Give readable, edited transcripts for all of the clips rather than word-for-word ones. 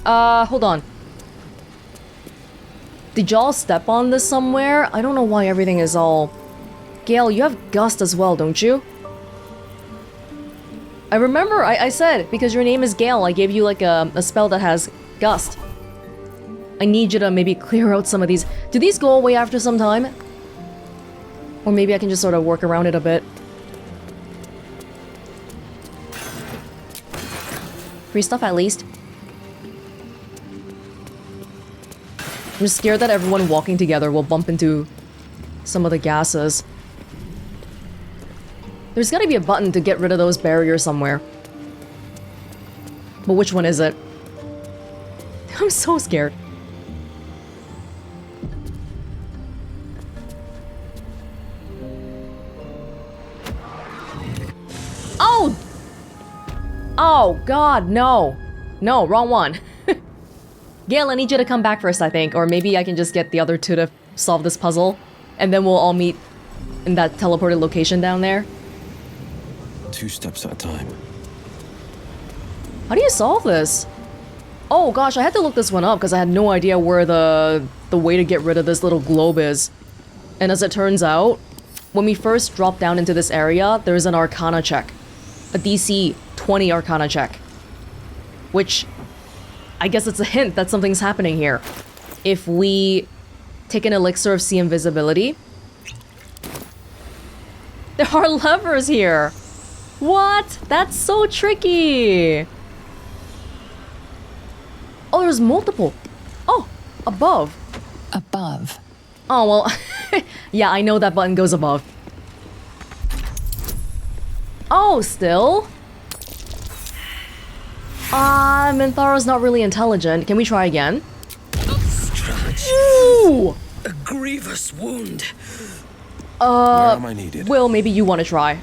Hold on. Did y'all step on this somewhere? I don't know why everything is all... Gale, you have Gust as well, don't you? I remember, I said, because your name is Gale, I gave you like a spell that has Gust. I need you to maybe clear out some of these. Do these go away after some time? Or maybe I can just sort of work around it a bit. Free stuff at least. I'm just scared that everyone walking together will bump into some of the gases. There's gotta be a button to get rid of those barriers somewhere. But which one is it? I'm so scared. Oh! Oh, God, no. No, wrong one. Gale, I need you to come back first, I think. Or maybe I can just get the other two to solve this puzzle. And then we'll all meet in that teleported location down there. 2 steps at a time. How do you solve this? Oh gosh, I had to look this one up because I had no idea where the way to get rid of this little globe is. And as it turns out, when we first drop down into this area, there's an Arcana check. A DC 20 Arcana check. Which, I guess it's a hint that something's happening here. If we take an elixir of see invisibility... There are levers here! What? That's so tricky! Oh, there's multiple. Oh, above. Above. Oh, well, yeah, I know that button goes above. Oh, still? Mintharo's not really intelligent. Can we try again? Ooh! A grievous wound. Where am I needed? Will, maybe you want to try.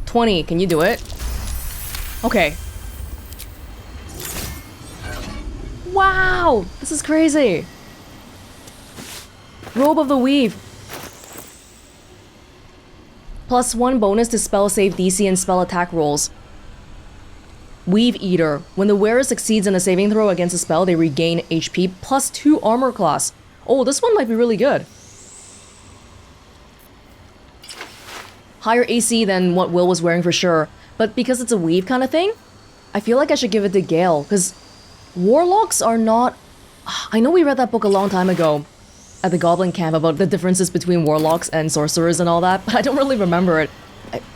20, can you do it? Okay. Wow! This is crazy! Robe of the Weave. +1 bonus to spell save DC and spell attack rolls. Weave Eater. When the wearer succeeds in a saving throw against a spell, they regain HP +2 armor class. Oh, this one might be really good. Higher AC than what Will was wearing for sure, but because it's a weave kind of thing, I feel like I should give it to Gale, because warlocks are not... I know we read that book a long time ago at the Goblin Camp about the differences between warlocks and sorcerers and all that, but I don't really remember it.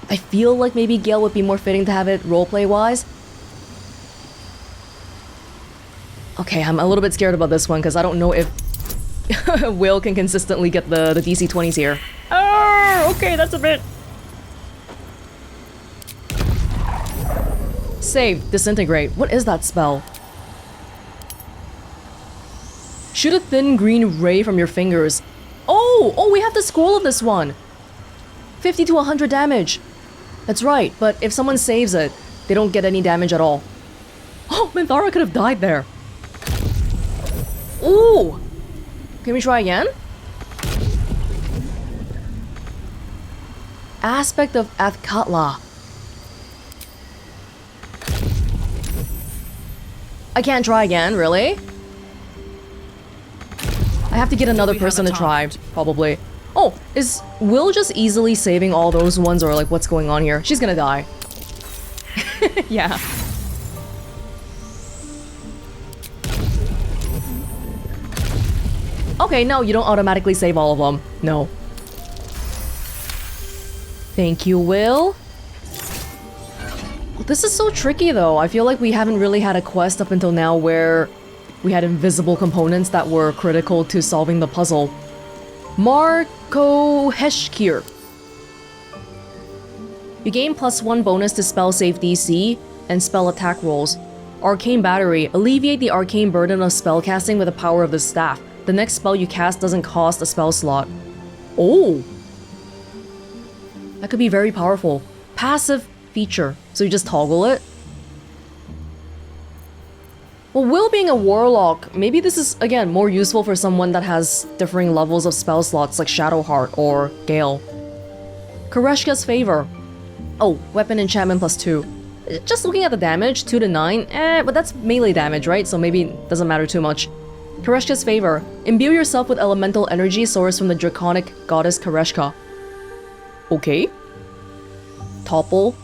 I feel like maybe Gale would be more fitting to have it roleplay-wise. Okay, I'm a little bit scared about this one, because I don't know if Will can consistently get the DC 20s here. Oh, okay, that's a bit... Save, disintegrate. What is that spell? Shoot a thin green ray from your fingers. Oh, we have the scroll of this one. 50 to 100 damage. That's right, but if someone saves it, they don't get any damage at all. Oh, Minthara could have died there. Ooh! Can we try again? Aspect of Athkatla. I can't try again, really? I have to get another person to try, probably. Oh, is Will just easily saving all those ones, or like what's going on here? She's gonna die. Yeah. Okay, no, you don't automatically save all of them. No. Thank you, Will. This is so tricky though. I feel like we haven't really had a quest up until now where we had invisible components that were critical to solving the puzzle. Marco Heshkir. You gain +1 bonus to spell save DC and spell attack rolls. Arcane Battery. Alleviate the arcane burden of spellcasting with the power of the staff. The next spell you cast doesn't cost a spell slot. Oh! That could be very powerful. Passive feature. So you just toggle it. Well, Will being a warlock, maybe this is, again, more useful for someone that has differing levels of spell slots like Shadowheart or Gale. Koreshka's Favor. Oh, weapon enchantment +2. Just looking at the damage, 2 to 9, but that's melee damage, right? So maybe it doesn't matter too much. Kareshka's favor. Imbue yourself with elemental energy sourced from the draconic goddess Kareshka. Okay. Topple.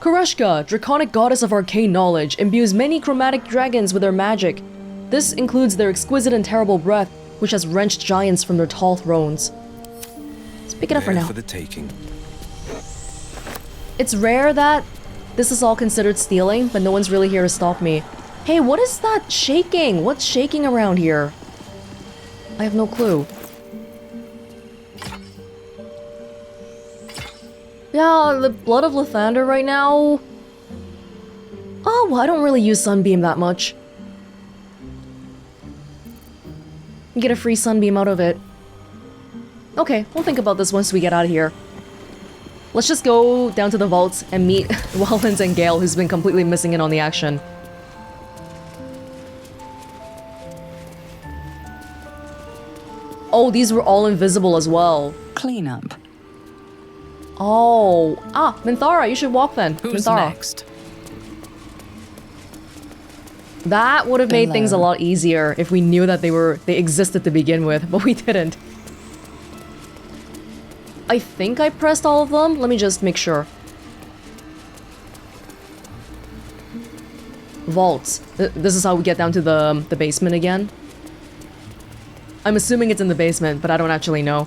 Kareshka, draconic goddess of arcane knowledge, imbues many chromatic dragons with her magic. This includes their exquisite and terrible breath, which has wrenched giants from their tall thrones. Let's pick it up for now. For the taking. It's rare that this is all considered stealing, but no one's really here to stop me. Hey, what is that shaking? What's shaking around here? I have no clue. Yeah, the blood of Lathander right now. Oh, well, I don't really use Sunbeam that much. You get a free Sunbeam out of it. Okay, we'll think about this once we get out of here. Let's just go down to the vaults and meet Welonz and Gale, who's been completely missing in on the action. Oh, these were all invisible as well. Clean up. Oh. Ah, Minthara, you should walk then. Who's Minthara. next? That would have made things a lot easier if we knew that they existed to begin with, but we didn't. I think I pressed all of them. Let me just make sure. Vaults. This is how we get down to the basement again. I'm assuming it's in the basement, but I don't actually know.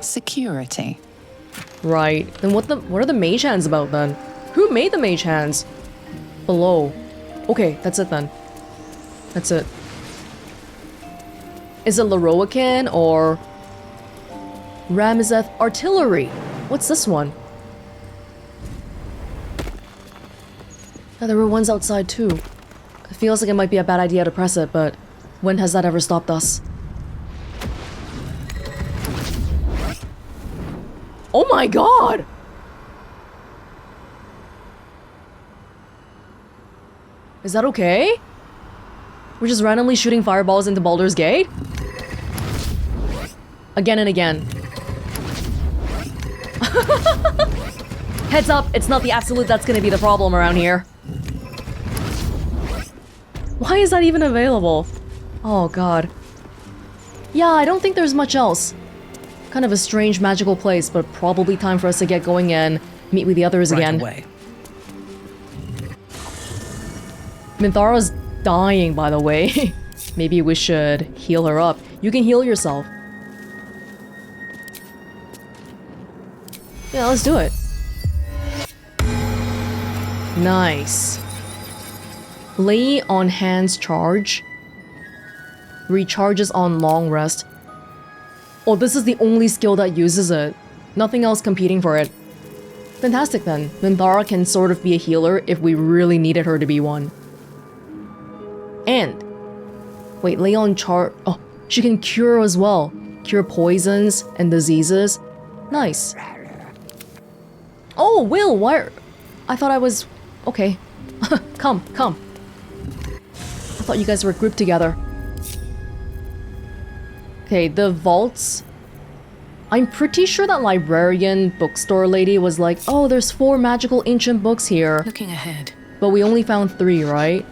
Security. Right. Then what are the mage hands about then? Who made the mage hands? Below. Okay, that's it then. That's it. Is it Laroakan or Ramazeth Artillery? What's this one? Oh, there were ones outside too. It feels like it might be a bad idea to press it, but when has that ever stopped us? Oh my god! Is that okay? We're just randomly shooting fireballs into Baldur's Gate? Again and again. Heads up, it's not the absolute that's gonna be the problem around here. Why is that even available? Oh god. Yeah, I don't think there's much else. Kind of a strange magical place, but probably time for us to get going and meet with the others again. Away. Minthara's dying, by the way. Maybe we should heal her up. You can heal yourself. Yeah, let's do it. Nice. Lay on hands charge. Recharges on long rest. Oh, this is the only skill that uses it. Nothing else competing for it. Fantastic then. Minthara can sort of be a healer if we really needed her to be one. And wait, lay on char. Oh, she can cure as well. Cure poisons and diseases. Nice. Oh, Will, why? I thought I was okay. Come. I thought you guys were grouped together. Okay, the vaults. I'm pretty sure that librarian bookstore lady was like, oh, there's 4 magical ancient books here. Looking ahead. But we only found 3, right?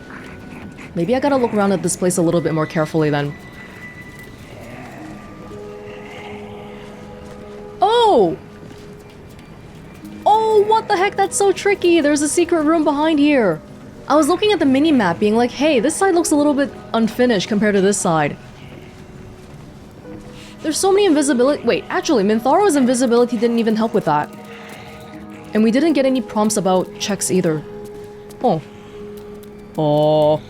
Maybe I gotta look around at this place a little bit more carefully then. Oh! Oh, what the heck? That's so tricky. There's a secret room behind here. I was looking at the mini-map being like, hey, this side looks a little bit unfinished compared to this side. There's so many invisibility. Wait, actually, Minthara's invisibility didn't even help with that. And we didn't get any prompts about checks either. Oh. Oh.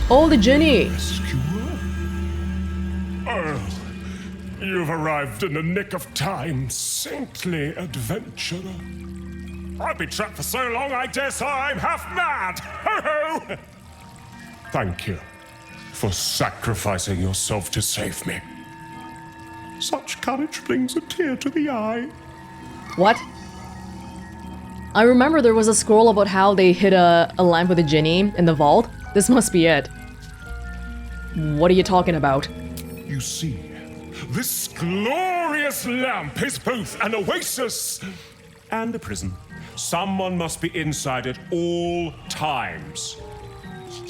Oh, the djinni! Oh, you've arrived in the nick of time, saintly adventurer. I've been trapped for so long, I dare say I'm half mad! Ho ho! Thank you for sacrificing yourself to save me. Such courage brings a tear to the eye. What? I remember there was a scroll about how they hid a lamp with a djinni in the vault. This must be it. What are you talking about? You see, this glorious lamp is both an oasis and a prison. Someone must be inside at all times.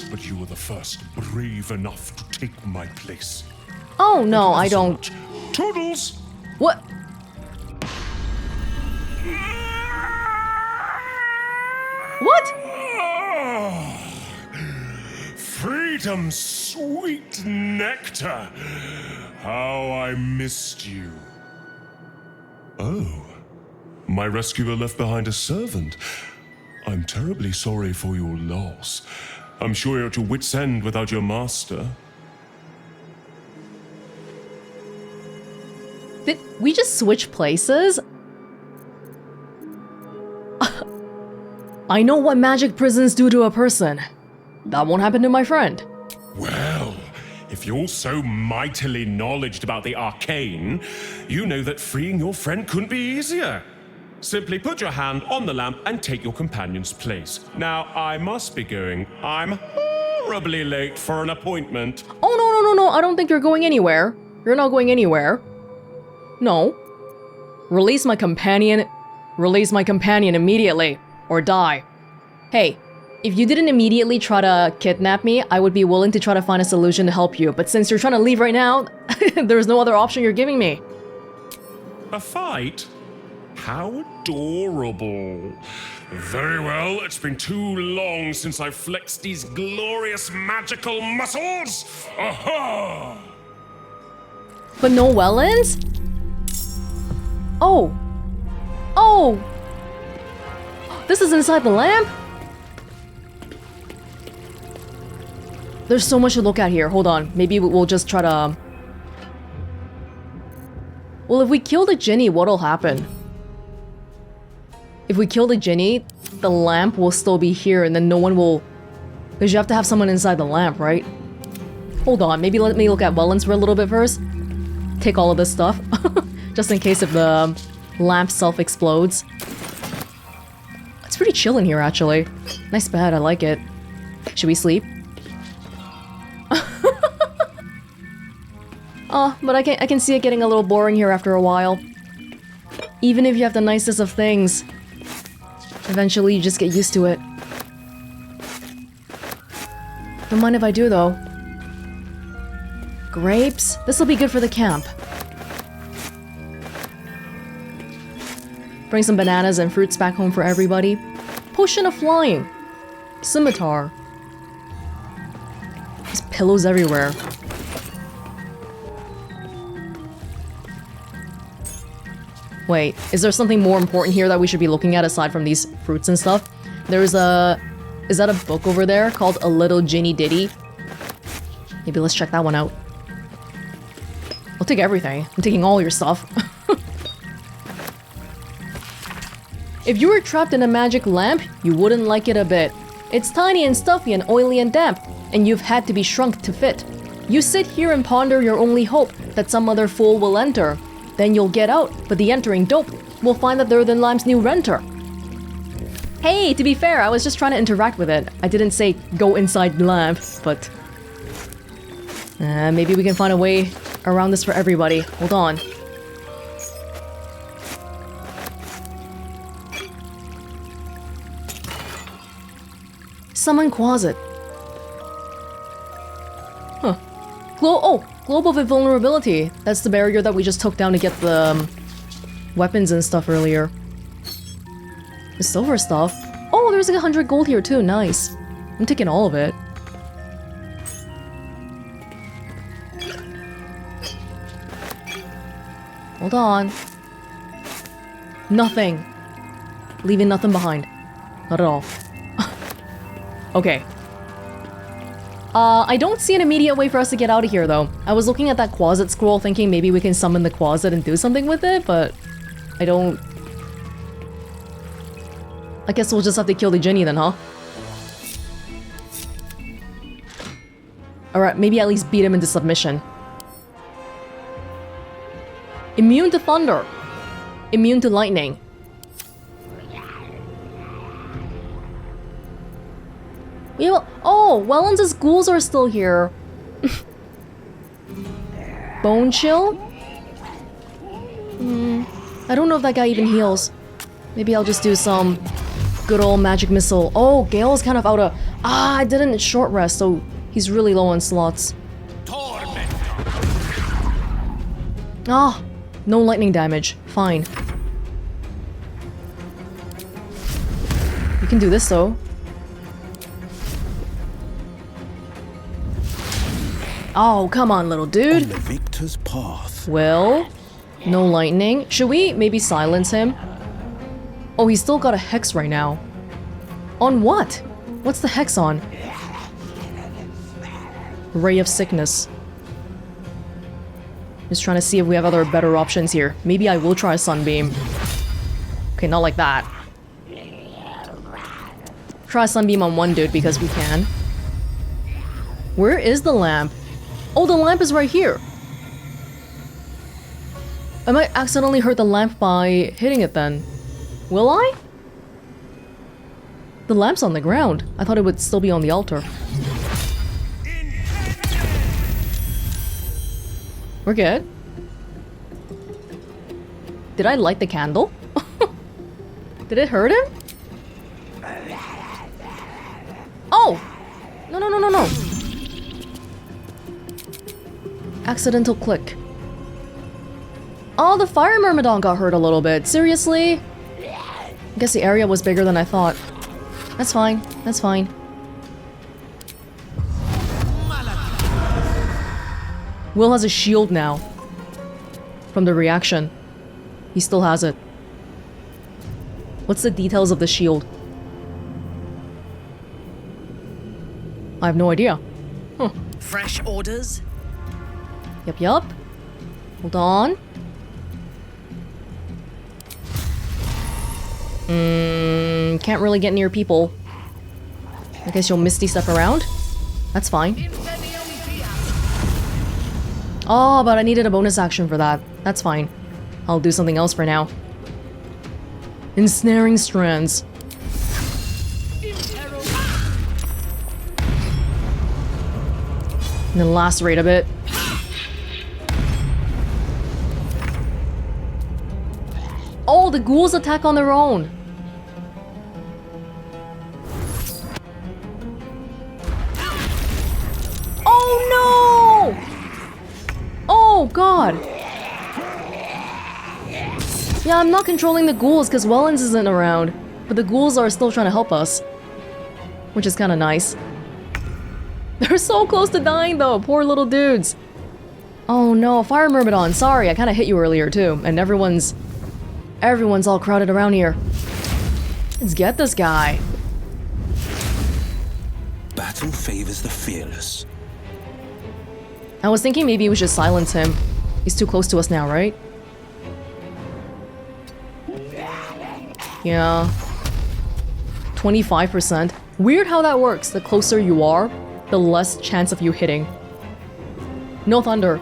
But you were the first brave enough to take my place. Oh no, I Thank you so don't. much. Toodles! What? What? Ah, freedom's sweet nectar. How I missed you. Oh, my rescuer left behind a servant. I'm terribly sorry for your loss. I'm sure you're at your wit's end without your master. Did we just switch places? I know what magic prisons do to a person. That won't happen to my friend. Well, if you're so mightily knowledgeable about the arcane, you know that freeing your friend couldn't be easier. Simply put your hand on the lamp and take your companion's place. Now, I must be going. I'm horribly late for an appointment. Oh, no, I don't think you're going anywhere. You're not going anywhere. No. Release my companion. Release my companion immediately, or die. Hey, if you didn't immediately try to kidnap me, I would be willing to try to find a solution to help you, but since you're trying to leave right now, there's no other option you're giving me. A fight? How adorable. Very well, it's been too long since I flexed these glorious magical muscles. Aha! But no Welonz? Oh. Oh! This is inside the lamp? There's so much to look at here. Hold on. Maybe we'll just try to... Well, if we kill the djinni, what'll happen? If we kill the djinni, the lamp will still be here and then no one will... Because you have to have someone inside the lamp, right? Hold on. Maybe let me look at Welonz for a little bit first. Take all of this stuff. Just in case if the lamp self-explodes. It's pretty chill in here, actually. Nice bed, I like it. Should we sleep? But I can see it getting a little boring here after a while. Even if you have the nicest of things, eventually you just get used to it. Don't mind if I do, though. Grapes? This'll be good for the camp. Bring some bananas and fruits back home for everybody. Potion of flying. Scimitar. There's pillows everywhere. Wait, is there something more important here that we should be looking at aside from these fruits and stuff? There's a... Is that a book over there called A Little Djinni Ditty? Maybe let's check that one out. I'll take everything. I'm taking all your stuff. If you were trapped in a magic lamp, you wouldn't like it a bit. It's tiny and stuffy and oily and damp, and you've had to be shrunk to fit. You sit here and ponder your only hope that some other fool will enter. Then you'll get out, but the entering dope will find that they're the lamp's new renter. Hey, to be fair, I was just trying to interact with it. I didn't say go inside the lamp, but... maybe we can find a way around this for everybody. Hold on. Summon Closet. Huh. Globe of Invulnerability. That's the barrier that we just took down to get the weapons and stuff earlier. The silver stuff. Oh, there's like 100 gold here too. Nice. I'm taking all of it. Hold on. Nothing. Leaving nothing behind. Not at all. Okay. I don't see an immediate way for us to get out of here, though. I was looking at that closet scroll thinking maybe we can summon the closet and do something with it, but... I don't... I guess we'll just have to kill the djinni then, huh? Alright, maybe at least beat him into submission. Immune to thunder. Immune to lightning. Yeah, oh, Welonz's ghouls are still here. Bone chill? I don't know if that guy even heals. Maybe I'll just do some good old magic missile. Oh, Gale's kind of out of... I didn't short rest, so he's really low on slots. Ah, no lightning damage. Fine. You can do this though. Oh, come on, little dude. On the victor's path. Well, no lightning. Should we maybe silence him? Oh, he's still got a hex right now. On what? What's the hex on? Ray of Sickness. Just trying to see if we have other better options here. Maybe I will try Sunbeam. Okay, not like that. Try Sunbeam on one dude because we can. Where is the lamp? Oh, the lamp is right here. I might accidentally hurt the lamp by hitting it then. Will I? The lamp's on the ground. I thought it would still be on the altar. We're good. Did I light the candle? Did it hurt him? Oh! No, no, no, no, no. Accidental click. Oh, the fire myrmidon got hurt a little bit. Seriously? I guess the area was bigger than I thought. That's fine. That's fine. Will has a shield now. From the reaction. He still has it. What's the details of the shield? I have no idea. Huh. Fresh orders? Yup, yup. Hold on. Can't really get near people. I guess you'll misty step around. That's fine. Oh, but I needed a bonus action for that. That's fine. I'll do something else for now. Ensnaring strands. And then lacerate a bit. Oh, the ghouls attack on their own. Oh no! Oh god. Yeah, I'm not controlling the ghouls because Welonz isn't around. But the ghouls are still trying to help us. Which is kind of nice. They're so close to dying though, poor little dudes. Oh no, Fire Myrmidon, sorry, I kind of hit you earlier too. And everyone's all crowded around here. Let's get this guy. Battle favors the fearless. I was thinking maybe we should silence him. He's too close to us now, right? Yeah. 25%. Weird how that works. The closer you are, the less chance of you hitting. No thunder.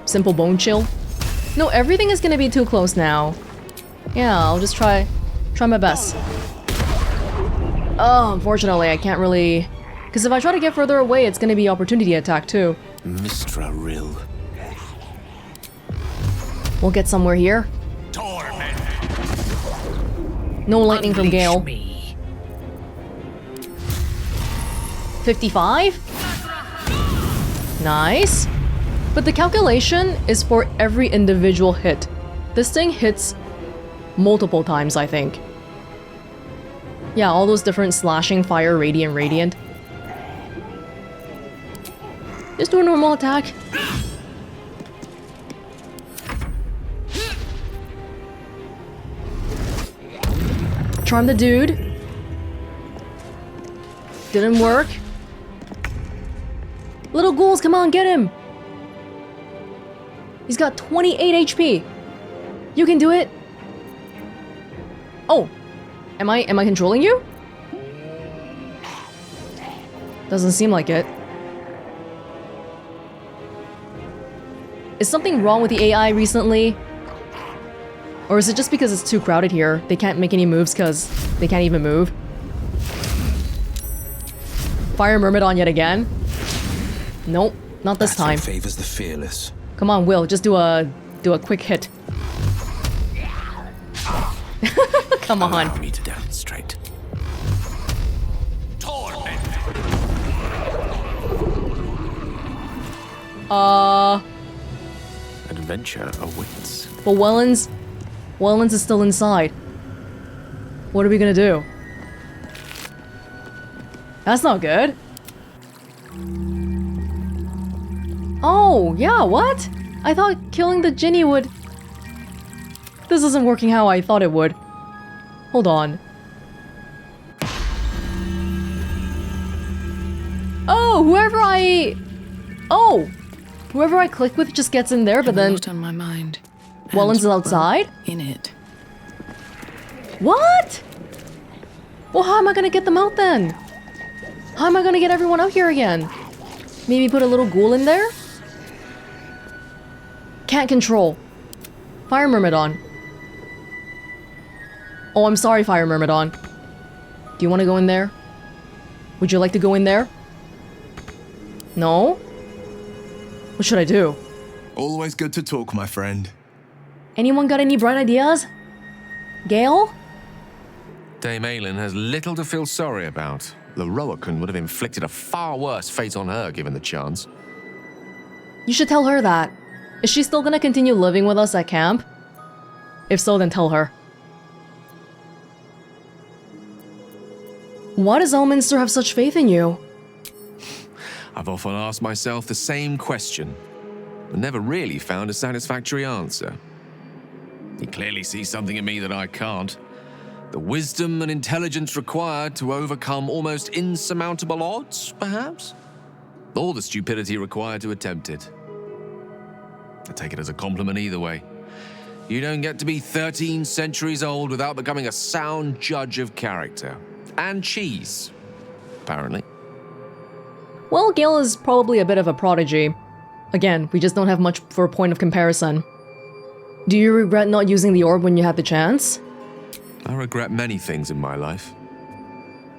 Simple bone chill. No, everything is gonna be too close now. Yeah, I'll just try my best. Oh, unfortunately, I can't really... Because if I try to get further away, it's gonna be opportunity attack too. Mystra rill. We'll get somewhere here. No lightning from Gale. 55? Nice. But the calculation is for every individual hit. This thing hits multiple times, I think. Yeah, all those different slashing, fire, radiant, radiant. Just do a normal attack. Charm the dude. Didn't work. Little ghouls, come on, get him! He's got 28 HP. You can do it. Oh, am I controlling you? Doesn't seem like it. Is something wrong with the AI recently? Or is it just because it's too crowded here? They can't make any moves because they can't even move. Fire Myrmidon yet again? Nope, not this time. Favors the fearless. Come on, Will, just do a quick hit. Come on. Allow me to demonstrate. Adventure awaits. But Welonz is still inside. What are we gonna do? That's not good. Oh, yeah, what? I thought killing the djinni would... This isn't working how I thought it would. Hold on. Oh, whoever I click with just gets in there, but then... Not on my mind. Welonz is outside? In it. What? Well, how am I gonna get them out then? How am I gonna get everyone out here again? Maybe put a little ghoul in there? Can't control. Fire Myrmidon. Oh, I'm sorry, Fire Myrmidon. Do you want to go in there? Would you like to go in there? No? What should I do? Always good to talk, my friend. Anyone got any bright ideas? Gale? Dame Aelin has little to feel sorry about. The Roacan would have inflicted a far worse fate on her given the chance. You should tell her that. Is she still gonna continue living with us at camp? If so, then tell her. Why does Elminster have such faith in you? I've often asked myself the same question, but never really found a satisfactory answer. He clearly sees something in me that I can't. The wisdom and intelligence required to overcome almost insurmountable odds, perhaps? Or the stupidity required to attempt it. I take it as a compliment either way. You don't get to be 13 centuries old without becoming a sound judge of character. And cheese, apparently. Well, Gale is probably a bit of a prodigy. Again, we just don't have much for a point of comparison. Do you regret not using the orb when you had the chance? I regret many things in my life.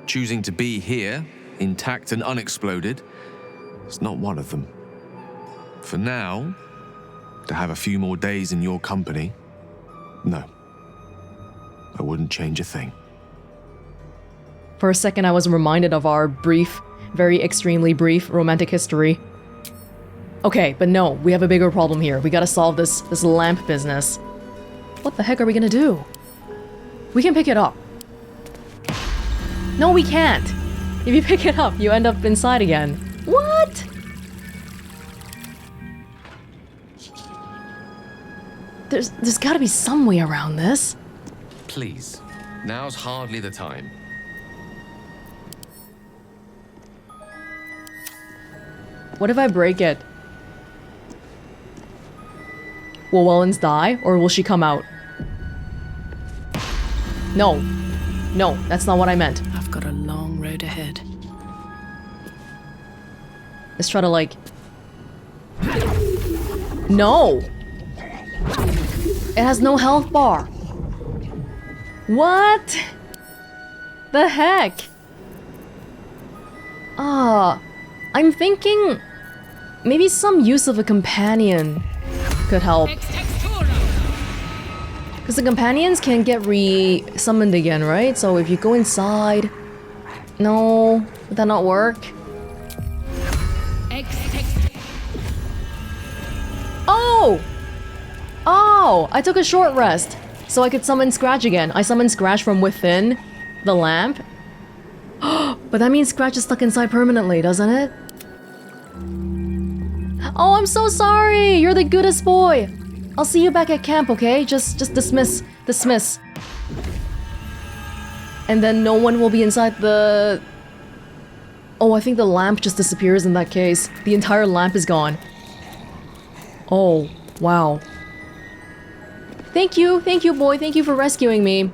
Choosing to be here, intact and unexploded, is not one of them. For now, to have a few more days in your company, no. I wouldn't change a thing. For a second, I was reminded of our brief, very extremely brief romantic history. Okay, but no, we have a bigger problem here. We gotta solve this lamp business. What the heck are we gonna do? We can pick it up. No, we can't. If you pick it up, you end up inside again. What? There's gotta be some way around this. Please, now's hardly the time. What if I break it? Will Welonz die, or will she come out? No. No, that's not what I meant. I've got a long road ahead. Let's try to, like... No! It has no health bar. What? The heck? I'm thinking... maybe some use of a companion could help. Because the companions can get re-summoned again, right? So if you go inside... No, would that not work? Oh! Oh! I took a short rest, so I could summon Scratch again. I summoned Scratch from within the lamp. But that means Scratch is stuck inside permanently, doesn't it? Oh, I'm so sorry! You're the goodest boy! I'll see you back at camp, okay? Just dismiss. Dismiss. And then no one will be inside the... Oh, I think the lamp just disappears in that case. The entire lamp is gone. Oh, wow. Thank you, boy. Thank you for rescuing me.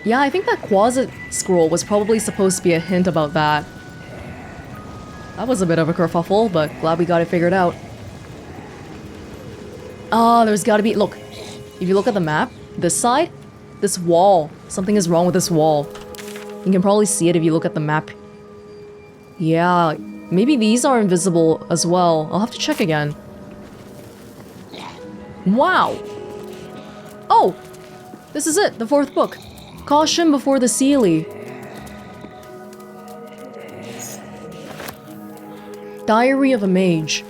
Yeah, I think that Quasit scroll was probably supposed to be a hint about that. That was a bit of a kerfuffle, but glad we got it figured out. Ah, there's gotta be... Look, if you look at the map, this side, this wall. Something is wrong with this wall. You can probably see it if you look at the map. Yeah, maybe these are invisible as well. I'll have to check again. Wow. Oh! This is it, the 4th book. Caution before the Seelie. Diary of a Mage.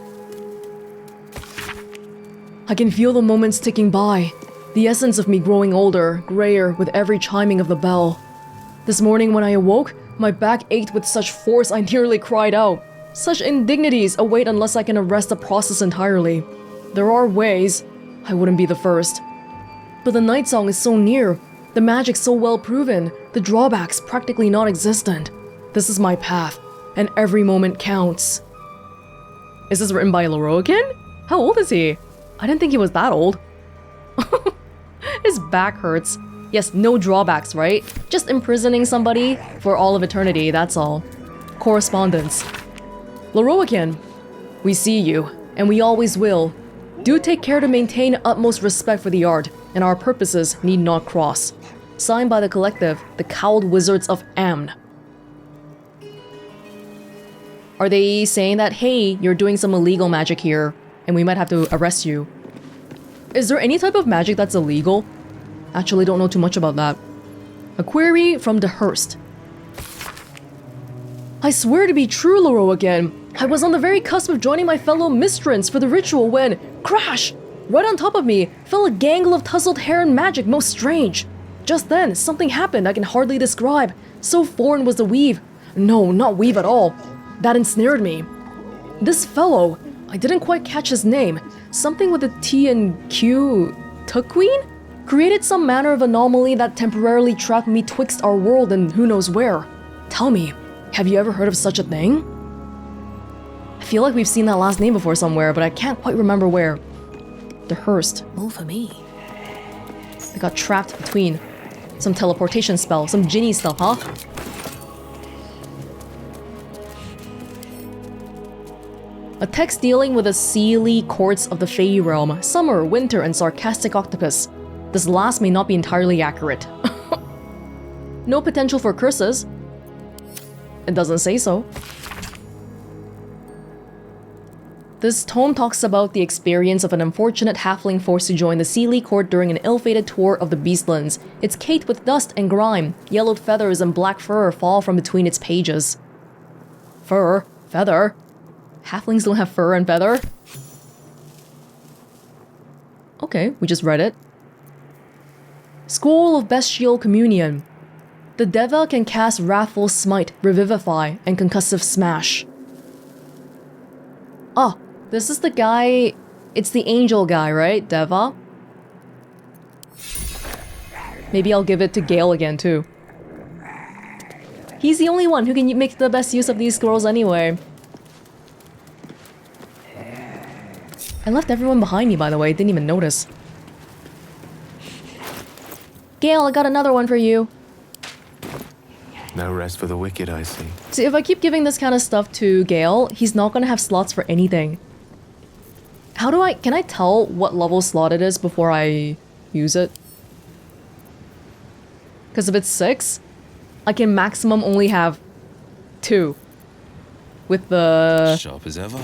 I can feel the moments ticking by. The essence of me growing older, grayer with every chiming of the bell. This morning when I awoke, my back ached with such force I nearly cried out. Such indignities await unless I can arrest the process entirely. There are ways. I wouldn't be the first. But the night song is so near. The magic so well proven. The drawbacks practically non-existent. This is my path, and every moment counts. Is this written by Larian? How old is he? I didn't think he was that old. His back hurts. Yes, no drawbacks, right? Just imprisoning somebody for all of eternity, that's all. Correspondence. Larian, we see you, and we always will. Do take care to maintain utmost respect for the art, and our purposes need not cross. Signed by the collective, the Cowled Wizards of Amn. Are they saying that, hey, you're doing some illegal magic here, and we might have to arrest you? Is there any type of magic that's illegal? Actually, don't know too much about that. A query from DeHurst. I swear to be true, Larian. I was on the very cusp of joining my fellow Mistrants for the ritual when, crash! Right on top of me fell a gangle of tousled hair and magic most strange. Just then, something happened I can hardly describe. So foreign was the weave. No, not weave at all. That ensnared me. This fellow, I didn't quite catch his name. Something with a T and Q... Tuqueen? Created some manner of anomaly that temporarily trapped me twixt our world and who knows where. Tell me, have you ever heard of such a thing? I feel like we've seen that last name before somewhere, but I can't quite remember where. DeHurst. All for me. They got trapped between some teleportation spell, some djinni stuff, huh? A text dealing with the Seelie courts of the Fey realm, summer, winter, and sarcastic octopus. This last may not be entirely accurate. No potential for curses. It doesn't say so. This tome talks about the experience of an unfortunate halfling forced to join the Seelie court during an ill-fated tour of the Beastlands. It's caked with dust and grime. Yellowed feathers and black fur fall from between its pages. Fur? Feather? Halflings don't have fur and feather? Okay, we just read it. School of Bestial Communion. The Deva can cast Wrathful Smite, Revivify, and Concussive Smash. Oh, this is the guy... It's the angel guy, right? Deva? Maybe I'll give it to Gale again, too. He's the only one who can make the best use of these scrolls anyway. I left everyone behind me, by the way. Didn't even notice. Gale, I got another one for you. No rest for the wicked, I see. See, if I keep giving this kind of stuff to Gale, he's not gonna have slots for anything. How do I... Can I tell what level slot it is before I use it? Because if it's 6, I can maximum only have 2. With the... Sharp as ever.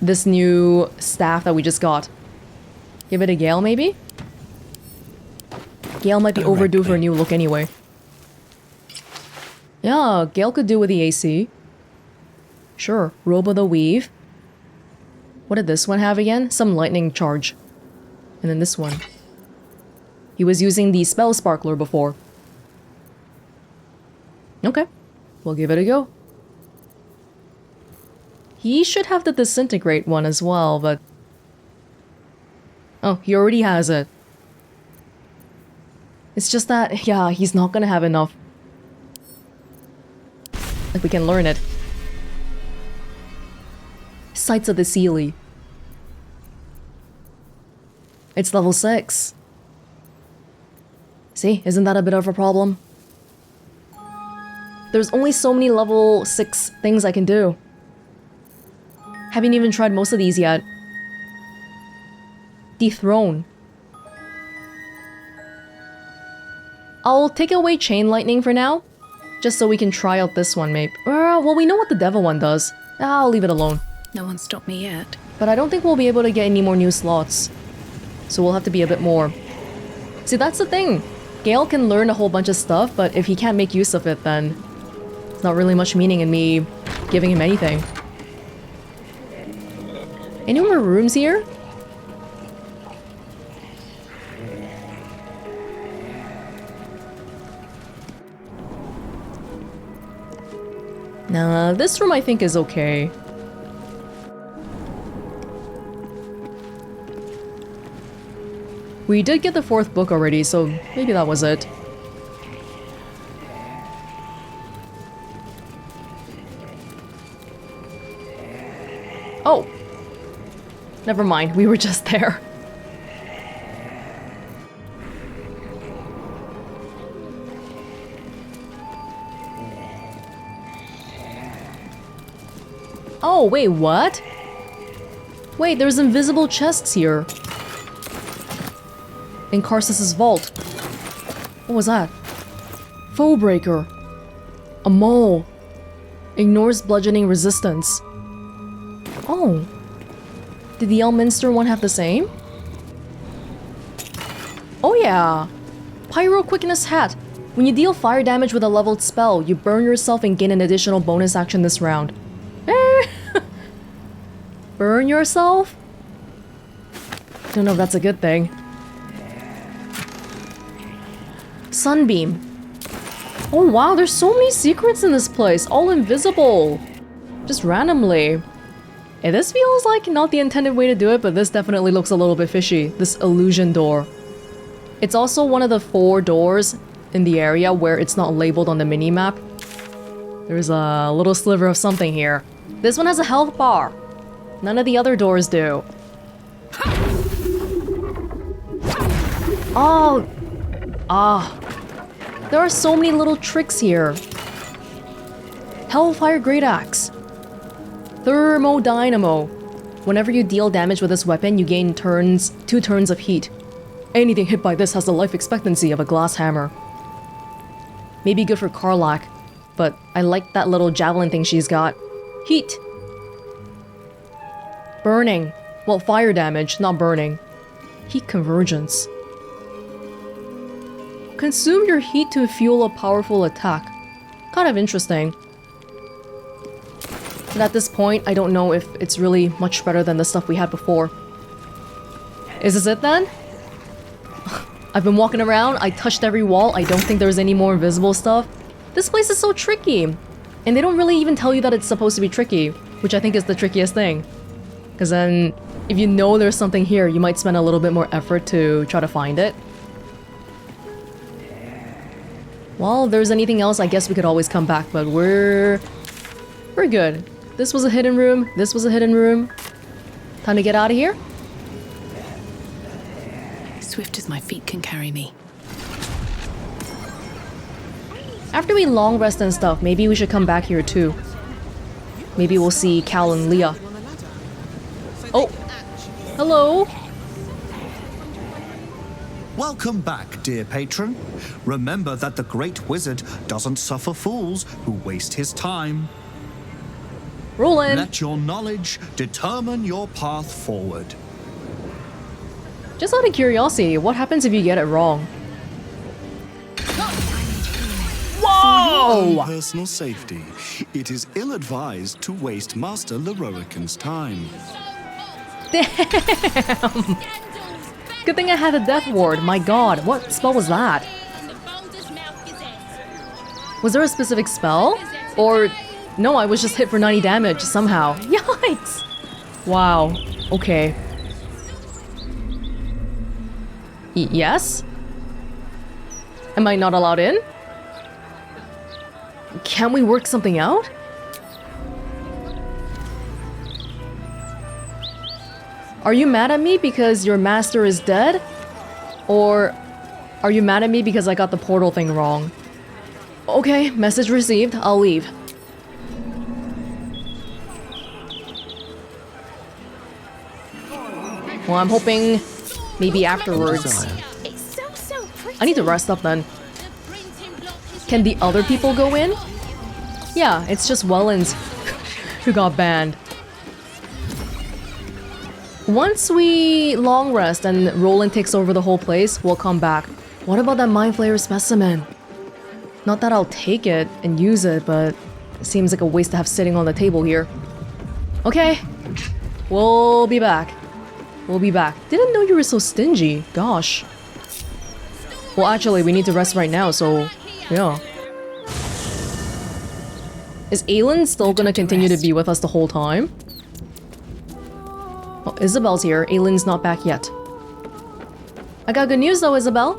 This new staff that we just got. Give it a Gale, maybe? Gale might be overdue for a new look anyway. Yeah, Gale could do with the AC. Sure, Robe of the Weave. What did this one have again? Some lightning charge. And then this one. He was using the Spell Sparkler before. Okay, we'll give it a go. He should have the Disintegrate one as well, but... Oh, he already has it. It's just that, yeah, he's not gonna have enough. Like, we can learn it. Sights of the Seelie. It's level 6. See, isn't that a bit of a problem? There's only so many level 6 things I can do. Haven't even tried most of these yet. Dethrone. I'll take away Chain Lightning for now. Just so we can try out this one, maybe. Well, we know what the Devil one does. I'll leave it alone. No one stopped me yet. But I don't think we'll be able to get any more new slots. So we'll have to be a bit more See, that's the thing. Gale can learn a whole bunch of stuff, but if he can't make use of it, then there's not really much meaning in me giving him anything. Any more rooms here? Nah, this room I think is okay. We did get the 4th book already, so maybe that was it. Oh! Never mind, we were just there. Oh, wait, what? Wait, there's invisible chests here. In Karsus's vault. What was that? Foebreaker. A mole. Ignores bludgeoning resistance. Oh. Did the Elminster one have the same? Oh yeah. Pyro Quickness Hat. When you deal fire damage with a leveled spell, you burn yourself and gain an additional bonus action this round. Burn yourself? Don't know if that's a good thing. Sunbeam. Oh wow, there's so many secrets in this place, all invisible. Just randomly. And this feels like not the intended way to do it, but this definitely looks a little bit fishy. This illusion door. It's also one of the 4 doors in the area where it's not labeled on the mini-map. There's a little sliver of something here. This one has a health bar. None of the other doors do. Oh! Ah. There are so many little tricks here. Hellfire Great Axe. Thermodynamo. Whenever you deal damage with this weapon, you gain 2 turns of heat. Anything hit by this has the life expectancy of a glass hammer. Maybe good for Karlach, but I like that little javelin thing she's got. Heat. Burning. Well, fire damage, not burning. Heat convergence. Consume your heat to fuel a powerful attack. Kind of interesting. But at this point, I don't know if it's really much better than the stuff we had before. Is this it then? I've been walking around, I touched every wall, I don't think there's any more invisible stuff. This place is so tricky. And they don't really even tell you that it's supposed to be tricky, which I think is the trickiest thing. Because then, if you know there's something here, you might spend a little bit more effort to try to find it. Well, if there's anything else, I guess we could always come back, but we're good. This was a hidden room, this was a hidden room. Time to get out of here? Swift as my feet can carry me. After we long rest and stuff, maybe we should come back here too. Maybe we'll see Cal and Leah. Oh! Hello! Welcome back, dear patron. Remember that the Great Wizard doesn't suffer fools who waste his time. Rollin'! Let your knowledge determine your path forward. Just out of curiosity, what happens if you get it wrong? For your own personal safety, it is ill-advised to waste Master Larian's time. Damn! Good thing I had a death ward, my god, what spell was that? Was there a specific spell? Or, no, I was just hit for 90 damage somehow. Yikes! Wow, okay. Yes? Am I not allowed in? Can we work something out? Are you mad at me because your master is dead? Or are you mad at me because I got the portal thing wrong? Okay, message received, I'll leave. Well, I'm hoping maybe afterwards. I need to rest up then. Can the other people go in? Yeah, it's just Welonz who got banned. Once we long rest and Roland takes over the whole place, we'll come back. What about that Mind Flayer specimen? Not that I'll take it and use it, but it seems like a waste to have sitting on the table here. Okay, we'll be back. We'll be back. Didn't know you were so stingy. Gosh. Well, actually, we need to rest right now, so yeah. Is Aelin still gonna continue to be with us the whole time? Oh, Isabel's here. Aelin's not back yet. I got good news though, Isabel.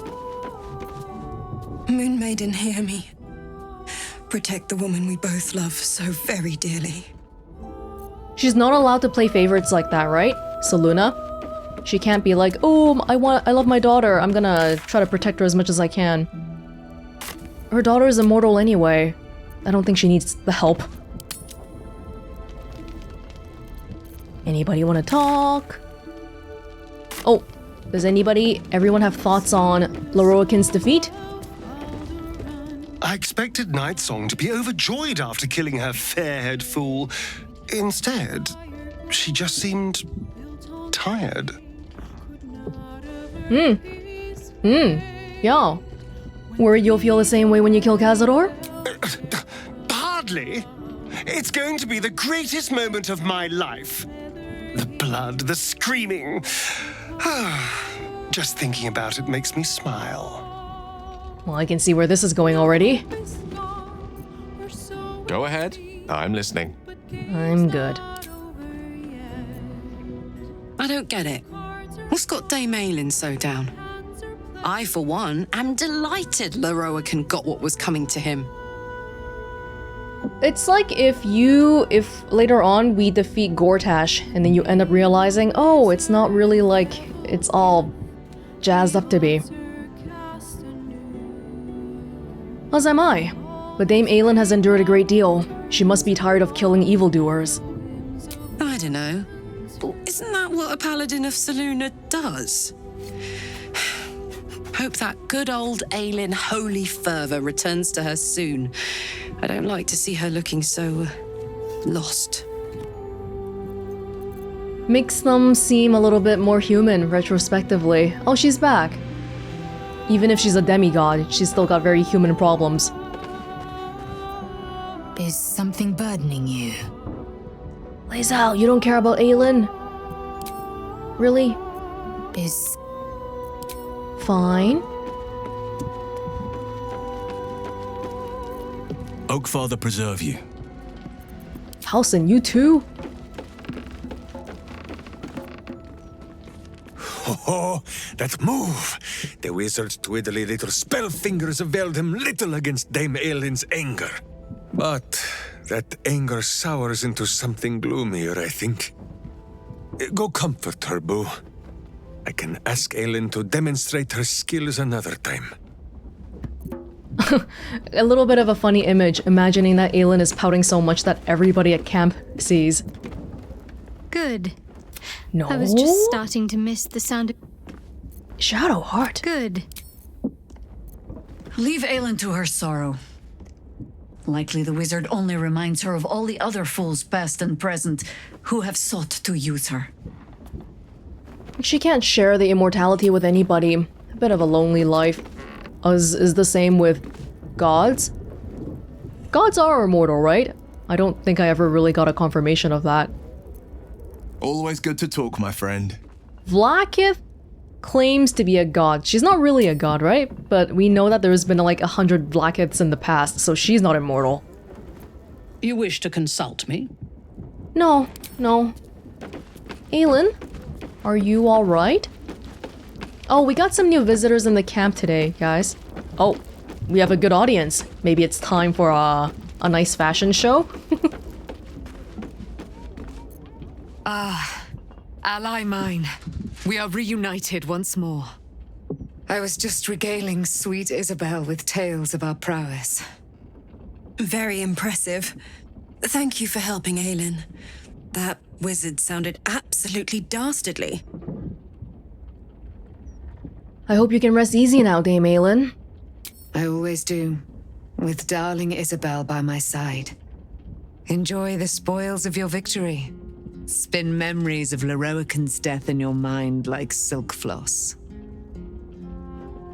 Moon Maiden, hear me. Protect the woman we both love so very dearly. She's not allowed to play favorites like that, right? Seluna? She can't be like, oh, I love my daughter. I'm gonna try to protect her as much as I can. Her daughter is immortal anyway. I don't think she needs the help. Anybody want to talk? Oh, does everyone have thoughts on Larian's defeat? I expected Nightsong to be overjoyed after killing her fair-haired fool. Instead, she just seemed tired. Yeah. Worried you'll feel the same way when you kill Cazador? Hardly. It's going to be the greatest moment of my life. The blood, the screaming. Just thinking about it makes me smile. Well, I can see where this is going already. Go ahead. I'm listening. I'm good. I don't get it. What's got Dame Aelin so down? I, for one, am delighted Larian got what was coming to him. It's like if later on we defeat Gortash and then you end up realizing, oh, it's not really like it's all jazzed up to be. As am I. But Dame Aelin has endured a great deal. She must be tired of killing evildoers. I don't know. But isn't that what a paladin of Selûne does? Hope that good old Aelin holy fervor returns to her soon. I don't like to see her looking so lost. Makes them seem a little bit more human retrospectively. Oh, she's back. Even if she's a demigod, she's still got very human problems. Is something burdening you? Lae'zel, you don't care about Aelin? Really? Is... Fine. Oakfather preserve you. Halsin, you too? Oh, that move! The wizard's twiddly little spell fingers availed him little against Dame Aelin's anger. But that anger sours into something gloomier, I think. Go comfort her, Boo. I can ask Aelin to demonstrate her skills another time. A little bit of a funny image, imagining that Aelin is pouting so much that everybody at camp sees. Good. No. I was just starting to miss the sound of... Shadowheart. Good. Leave Aelin to her sorrow. Likely the wizard only reminds her of all the other fools past and present who have sought to use her. She can't share the immortality with anybody. A bit of a lonely life. As is the same with gods. Gods are immortal, right? I don't think I ever really got a confirmation of that. Always good to talk, my friend. Vlaakith claims to be a god. She's not really a god, right? But we know that there's been like 100 Vlaakiths in the past, so she's not immortal. You wish to consult me? No. Aelin, are you alright? Oh, we got some new visitors in the camp today, guys. Oh, we have a good audience. Maybe it's time for a nice fashion show? Ally mine. We are reunited once more. I was just regaling sweet Isabel with tales of our prowess. Very impressive. Thank you for helping Aelin. That wizard sounded absolutely dastardly. I hope you can rest easy now, Dame Aelin. I always do, with darling Isabel by my side. Enjoy the spoils of your victory. Spin memories of Larian's death in your mind like silk floss.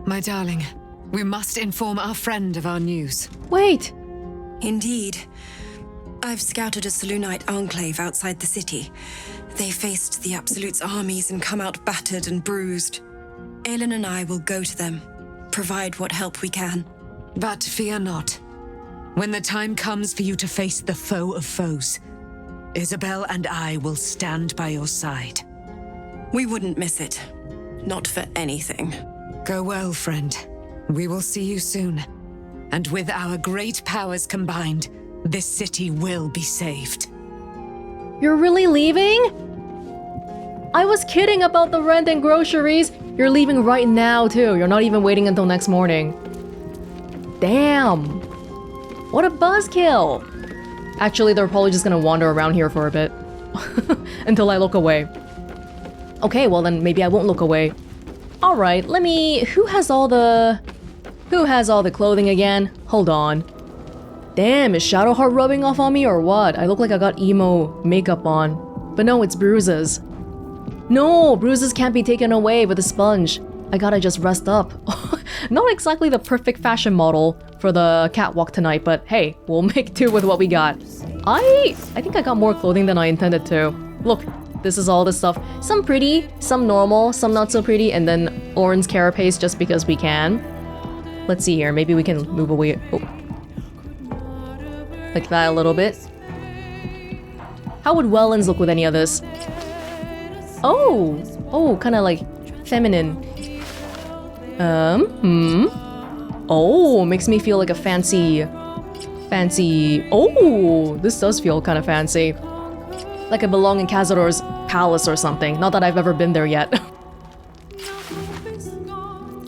My darling, we must inform our friend of our news. Wait! Indeed. I've scouted a Selûnite enclave outside the city. They faced the Absolute's armies and come out battered and bruised. Aelin and I will go to them, provide what help we can. But fear not. When the time comes for you to face the foe of foes, Isabel and I will stand by your side. We wouldn't miss it. Not for anything. Go well, friend. We will see you soon. And with our great powers combined, this city will be saved. You're really leaving? I was kidding about the rent and groceries. You're leaving right now, too. You're not even waiting until next morning. Damn. What a buzzkill. Actually, they're probably just gonna wander around here for a bit. Until I look away. Okay, well then maybe I won't look away. Alright, let me... Who has all the clothing again? Hold on. Damn, is Shadowheart rubbing off on me or what? I look like I got emo makeup on. But no, it's bruises. No, bruises can't be taken away with a sponge. I gotta just rest up. Not exactly the perfect fashion model for the catwalk tonight, but hey, we'll make do with what we got. I think I got more clothing than I intended to. Look, this is all the stuff. Some pretty, some normal, some not so pretty, and then Orin's carapace just because we can. Let's see here, maybe we can move away. Oh. Like that a little bit. How would Welonz look with any of this? Oh, kind of like feminine. Oh, makes me feel like a fancy. Oh, this does feel kind of fancy. Like I belong in Cazador's palace or something. Not that I've ever been there yet.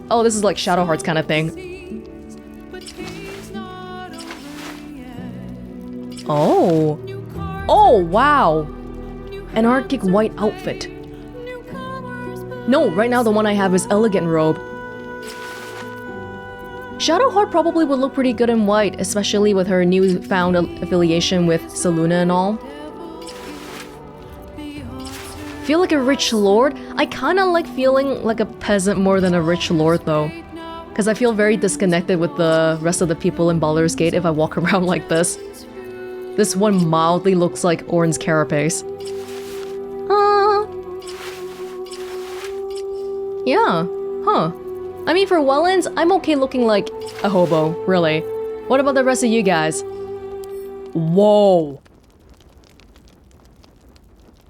Oh, this is like Shadowheart's kind of thing. Oh. Oh, wow. An Arctic white outfit. No, right now the one I have is elegant robe. Shadowheart probably would look pretty good in white, especially with her newfound affiliation with Selûne and all. Feel like a rich lord? I kinda like feeling like a peasant more than a rich lord though. Because I feel very disconnected with the rest of the people in Baldur's Gate if I walk around like this. This one mildly looks like Orin's carapace. Yeah, huh. I mean, for Welonz, I'm okay looking like a hobo, really. What about the rest of you guys? Whoa.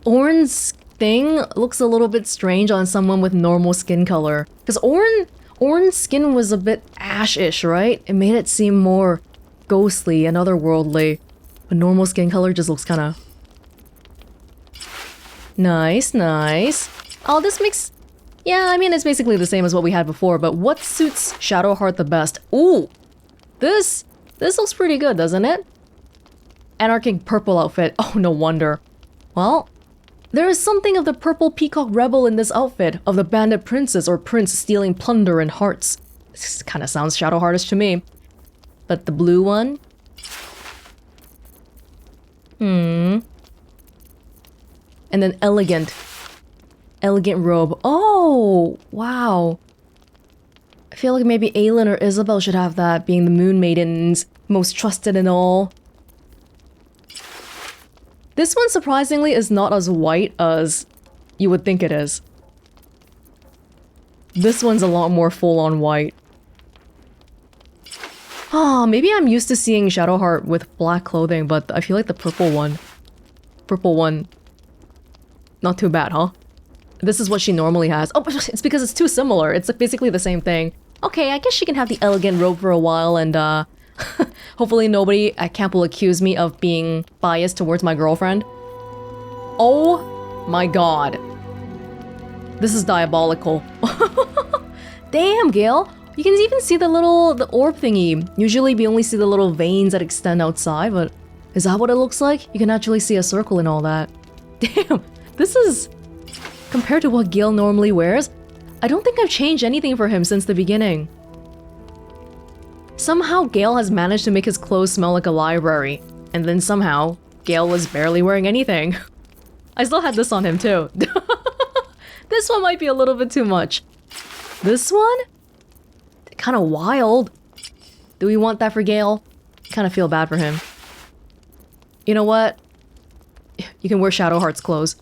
Orin's thing looks a little bit strange on someone with normal skin color. Because Orin's skin was a bit ash-ish, right? It made it seem more ghostly and otherworldly. But normal skin color just looks kinda... Nice, nice. Oh, this makes... Yeah, I mean, it's basically the same as what we had before, but what suits Shadowheart the best? Ooh! This looks pretty good, doesn't it? Anarchic purple outfit. Oh, no wonder. Well, there is something of the purple peacock rebel in this outfit, of the bandit princess or prince stealing plunder and hearts. This kind of sounds Shadowheartish to me. But the blue one? And then elegant robe. Oh, wow. I feel like maybe Aelin or Isabel should have that, being the Moon Maidens, most trusted and all. This one, surprisingly, is not as white as you would think it is. This one's a lot more full-on white. Ah, maybe I'm used to seeing Shadowheart with black clothing, but I feel like the purple one, not too bad, huh? This is what she normally has. Oh, it's because it's too similar. It's basically the same thing. Okay, I guess she can have the elegant robe for a while and hopefully nobody at camp will accuse me of being biased towards my girlfriend. Oh my god. This is diabolical. Damn, Gale. You can even see the orb thingy. Usually we only see the little veins that extend outside, but is that what it looks like? You can actually see a circle and all that. Damn, this is... Compared to what Gale normally wears, I don't think I've changed anything for him since the beginning. Somehow Gale has managed to make his clothes smell like a library, and then somehow Gale was barely wearing anything. I still had this on him too. This one might be a little bit too much. This one? Kind of wild. Do we want that for Gale? Kind of feel bad for him. You know what? You can wear Shadowheart's clothes.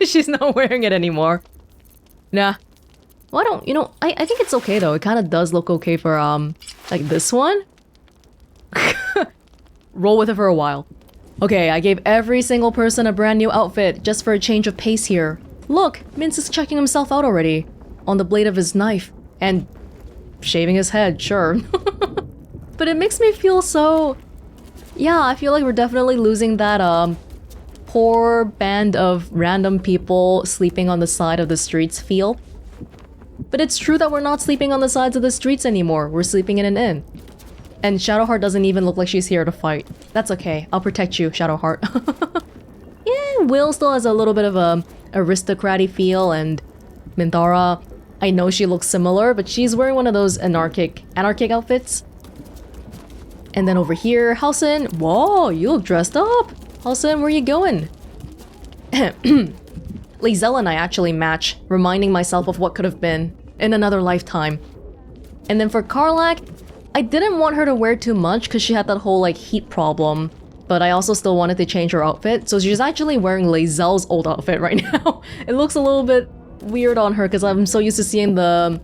She's not wearing it anymore. Nah. Well, I don't, you know, I think it's okay though. It kind of does look okay for, like this one. Roll with it for a while. Okay, I gave every single person a brand new outfit just for a change of pace here. Look, Mince is checking himself out already. On the blade of his knife. And shaving his head, sure. But it makes me feel so... Yeah, I feel like we're definitely losing that, poor band of random people sleeping on the side of the streets feel. But it's true that we're not sleeping on the sides of the streets anymore. We're sleeping in an inn. And Shadowheart doesn't even look like she's here to fight. That's okay. I'll protect you, Shadowheart. Yeah, Will still has a little bit of a aristocrat-y feel, and Minthara, I know she looks similar, but she's wearing one of those anarchic outfits. And then over here, Halsin. Whoa, you look dressed up. Halsin, where are you going? Lizelle and I actually match, reminding myself of what could have been in another lifetime. And then for Karlach, I didn't want her to wear too much because she had that whole like heat problem, but I also still wanted to change her outfit, so she's actually wearing Lizelle's old outfit right now. It looks a little bit weird on her because I'm so used to seeing her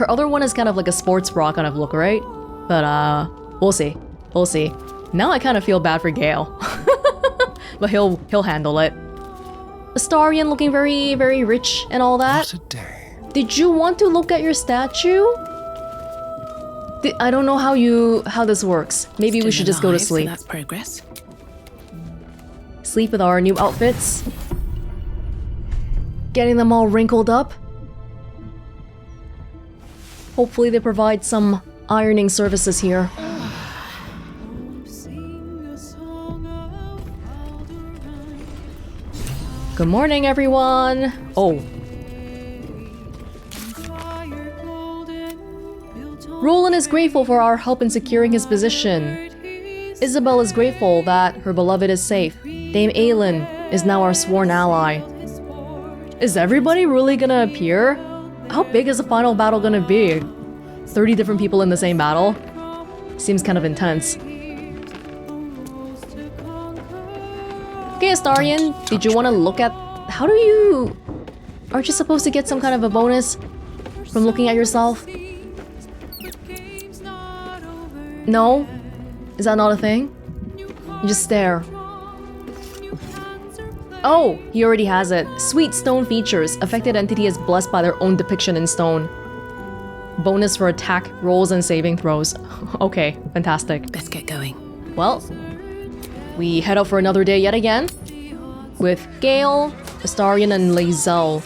other one is kind of like a sports bra kind of look, right? But we'll see. We'll see. Now I kind of feel bad for Gale. But he'll handle it. Astarion looking very, very rich and all that. What a day. Did you want to look at your statue? I don't know how this works. Maybe we should just go to sleep. So that's progress. Sleep with our new outfits. Getting them all wrinkled up. Hopefully they provide some ironing services here. Good morning, everyone. Oh. Roland is grateful for our help in securing his position. Isabel is grateful that her beloved is safe. Dame Aylin is now our sworn ally. Is everybody really gonna appear? How big is the final battle gonna be? 30 different people in the same battle? Seems kind of intense. Okay, Astarion, did you want to look at... How do you... Aren't you supposed to get some kind of a bonus from looking at yourself? No? Is that not a thing? You just stare. Oh, he already has it. Sweet stone features. Affected entity is blessed by their own depiction in stone. Bonus for attack, rolls, and saving throws. Okay, fantastic. Let's get going. Well, we head out for another day yet again. With Gale, Astarion, and Lizelle.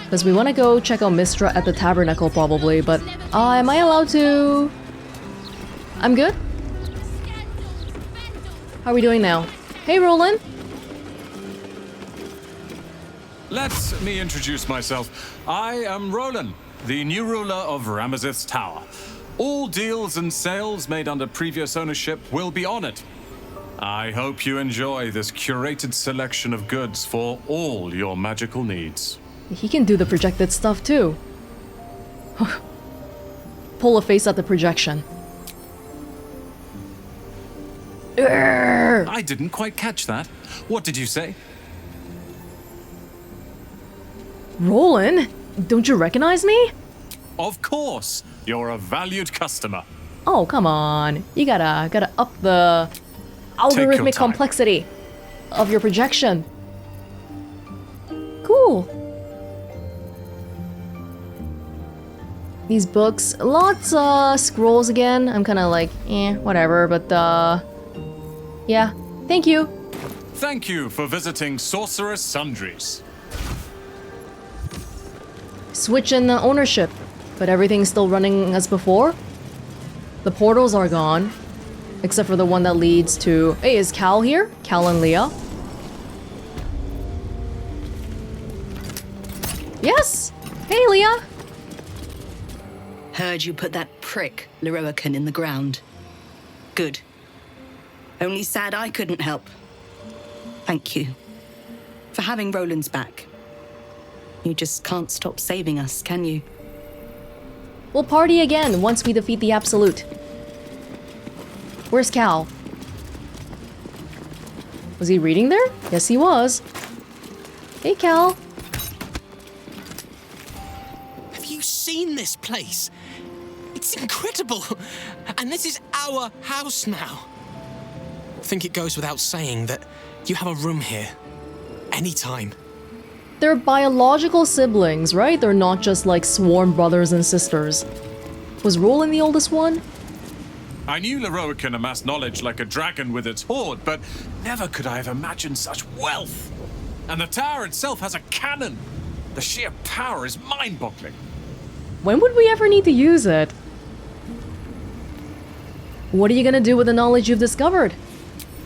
Because we want to go check out Mystra at the Tabernacle probably, but am I allowed to... I'm good? How are we doing now? Hey, Roland. Let me introduce myself. I am Roland, the new ruler of Ramazith's Tower. All deals and sales made under previous ownership will be honored. I hope you enjoy this curated selection of goods for all your magical needs. He can do the projected stuff too. Pull a face at the projection. Urgh. I didn't quite catch that. What did you say? Roland, don't you recognize me? Of course, you're a valued customer. Oh, come on. You gotta up the algorithmic complexity of your projection. Cool. These books, lots of scrolls again. I'm kind of like, whatever, but yeah, thank you. Thank you for visiting Sorcerous Sundries. Switch in the ownership, but everything's still running as before. The portals are gone, except for the one that leads to... Hey, is Cal here? Cal and Leah? Yes! Hey, Leah! Heard you put that prick, Larian, in the ground. Good. Only sad I couldn't help. Thank you. for having Roland's back. You just can't stop saving us, can you? We'll party again once we defeat the Absolute. Where's Cal? Was he reading there? Yes, he was. Hey, Cal. Have you seen this place? It's incredible. And this is our house now. I think it goes without saying that you have a room here. Anytime. They're biological siblings, right? They're not just like sworn brothers and sisters. Was Roland the oldest one? I knew Larian amassed knowledge like a dragon with its hoard, but never could I have imagined such wealth. And the tower itself has a cannon. The sheer power is mind-boggling. When would we ever need to use it? What are you gonna do with the knowledge you've discovered?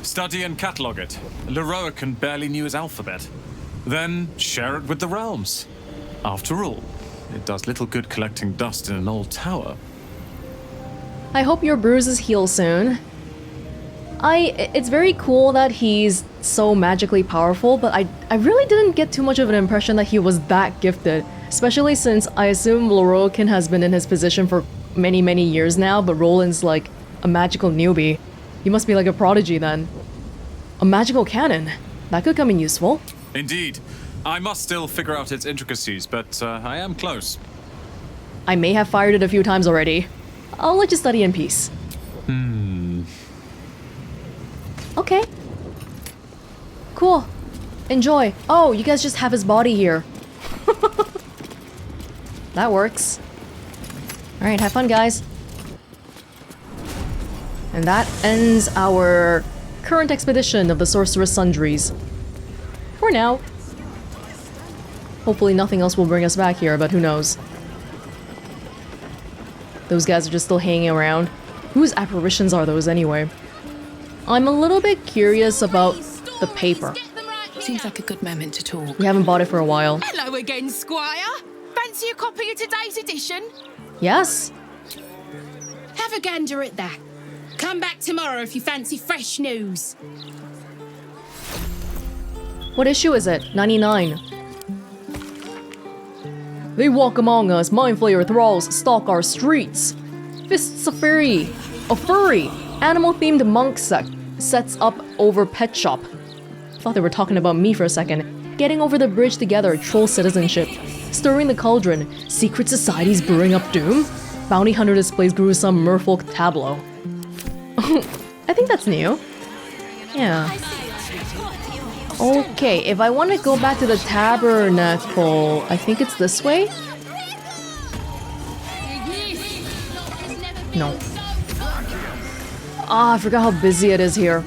Study and catalogue it. Larian barely knew his alphabet. Then share it with the realms. After all, it does little good collecting dust in an old tower. I hope your bruises heal soon. It's very cool that he's so magically powerful, but I really didn't get too much of an impression that he was that gifted. Especially since I assume Larian has been in his position for many, many years now, but Roland's like a magical newbie. He must be like a prodigy then. A magical cannon. That could come in useful. Indeed. I must still figure out its intricacies, but I am close. I may have fired it a few times already. I'll let you study in peace. Okay. Cool. Enjoy. Oh, you guys just have his body here. That works. Alright, have fun, guys. And that ends our current expedition of the Sorcerous Sundries. For now. Hopefully nothing else will bring us back here, but who knows. Those guys are just still hanging around. Whose apparitions are those anyway? I'm a little bit curious about the paper. Seems like a good moment to talk. We haven't bought it for a while. Hello again, Squire. Fancy a copy of today's edition? Yes. Have a gander at that. Come back tomorrow if you fancy fresh news. What issue is it? 99. They walk among us, mind flayer thralls stalk our streets. Fists of Fury, a furry, animal-themed monk sect sets up over pet shop. Thought they were talking about me for a second. Getting over the bridge together, troll citizenship. Stirring the cauldron, secret societies brewing up doom. Bounty hunter displays gruesome merfolk tableau. I think that's new. Yeah. Okay, if I want to go back to the tabernacle, I think it's this way? No. Ah, I forgot how busy it is here.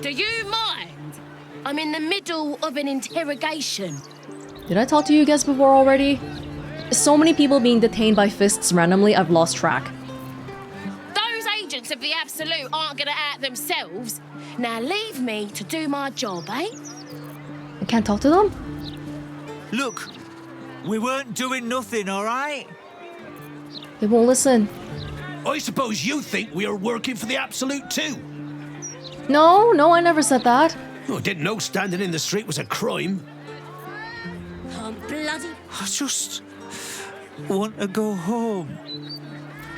Do you mind? I'm in the middle of an interrogation. Did I talk to you guys before already? So many people being detained by fists randomly, I've lost track. Those agents of the Absolute aren't gonna act themselves. Now leave me to do my job, eh? I can't talk to them? Look, we weren't doing nothing, all right? They won't listen. I suppose you think we are working for the Absolute too? No, I never said that. Oh, didn't know standing in the street was a crime. Oh, bloody... I just want to go home.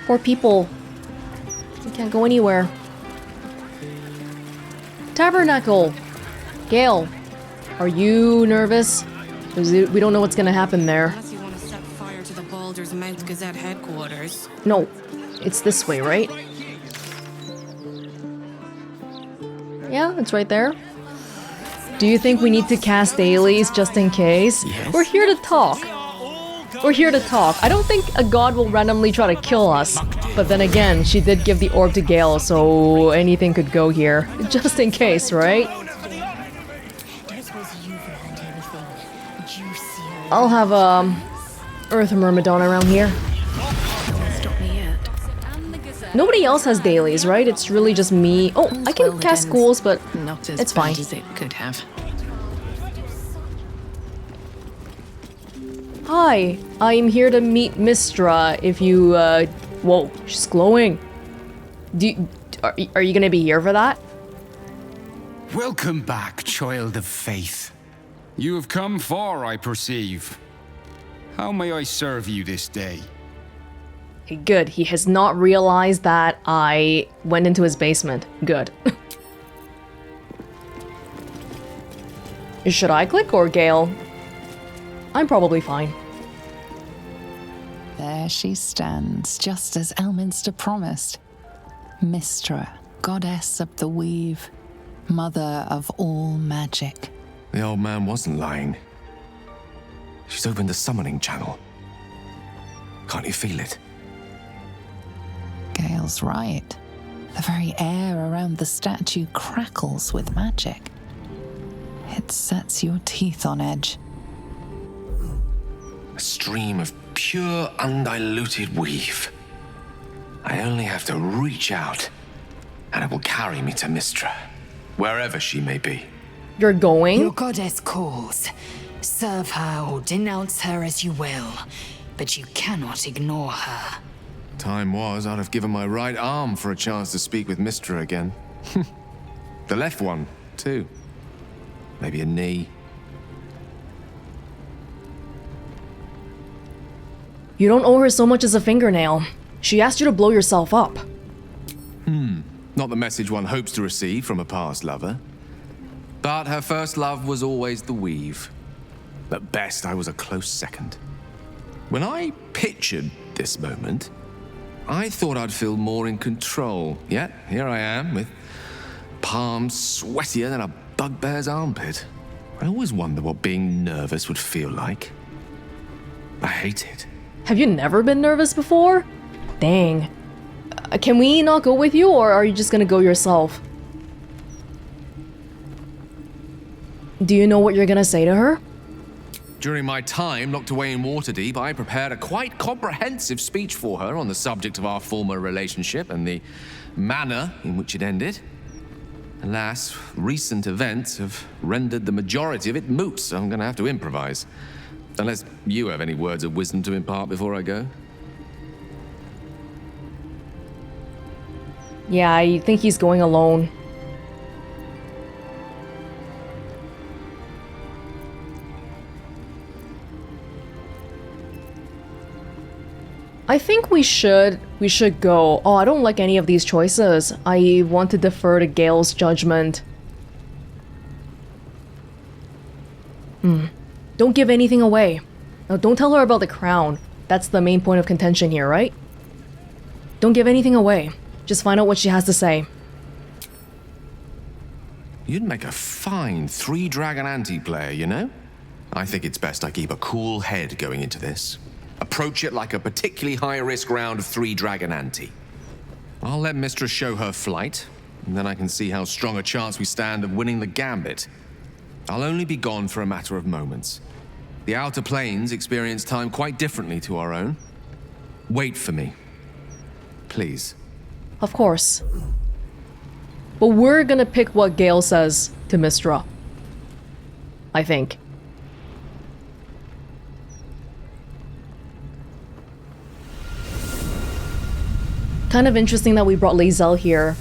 Poor people. We can't go anywhere. Tabernacle. Gale, are you nervous? Because we don't know what's gonna happen there. Unless you want to set fire to the Baldur's Mouth Gazette headquarters. No, it's this way, right? Yeah, it's right there. Do you think we need to cast dailies just in case? Yes. We're here to talk. We're here to talk. I don't think a god will randomly try to kill us. But then again, she did give the orb to Gale, so anything could go here. Just in case, right? I'll have Earth Myrmidon around here. Nobody else has dailies, right? It's really just me. Oh, I can cast schools, but it's fine. As it could have. Hi, I'm here to meet Mystra. If you, whoa, she's glowing. Are you gonna be here for that? Welcome back, child of faith. You have come far, I perceive. How may I serve you this day? Good. He has not realized that I went into his basement. Good. Should I click or Gale? I'm probably fine. There she stands, just as Elminster promised. Mystra, goddess of the weave, mother of all magic. The old man wasn't lying. She's opened the summoning channel. Can't you feel it? Gale's right. The very air around the statue crackles with magic. It sets your teeth on edge. A stream of pure, undiluted weave. I only have to reach out, and it will carry me to Mystra, wherever she may be. You're going? Your goddess calls. Serve her or denounce her as you will, but you cannot ignore her. Time was I'd have given my right arm for a chance to speak with Mystra again. The left one, too. Maybe a knee. You don't owe her so much as a fingernail. She asked you to blow yourself up. Not the message one hopes to receive from a past lover. But her first love was always the weave. At best, I was a close second. When I pictured this moment, I thought I'd feel more in control. Yet, here I am, with palms sweatier than a bugbear's armpit. I always wonder what being nervous would feel like. I hate it. Have you never been nervous before? Dang. Can we not go with you, or are you just gonna go yourself? Do you know what you're gonna say to her? During my time locked away in Waterdeep, I prepared a quite comprehensive speech for her on the subject of our former relationship and the manner in which it ended. Alas, recent events have rendered the majority of it moot, so I'm gonna have to improvise. Unless you have any words of wisdom to impart before I go. Yeah, I think he's going alone. I think we should go. Oh, I don't like any of these choices. I want to defer to Gale's judgment. Don't give anything away. Now, don't tell her about the crown. That's the main point of contention here, right? Don't give anything away. Just find out what she has to say. You'd make a fine 3-dragon anti-player, you know? I think it's best I keep a cool head going into this. Approach it like a particularly high-risk round of 3-dragon ante. I'll let Mystra show her flight, and then I can see how strong a chance we stand of winning the gambit. I'll only be gone for a matter of moments. The Outer Planes experience time quite differently to our own. Wait for me. Please. Of course. But we're gonna pick what Gale says to Mystra. I think. Kind of interesting that we brought Lae'zel here.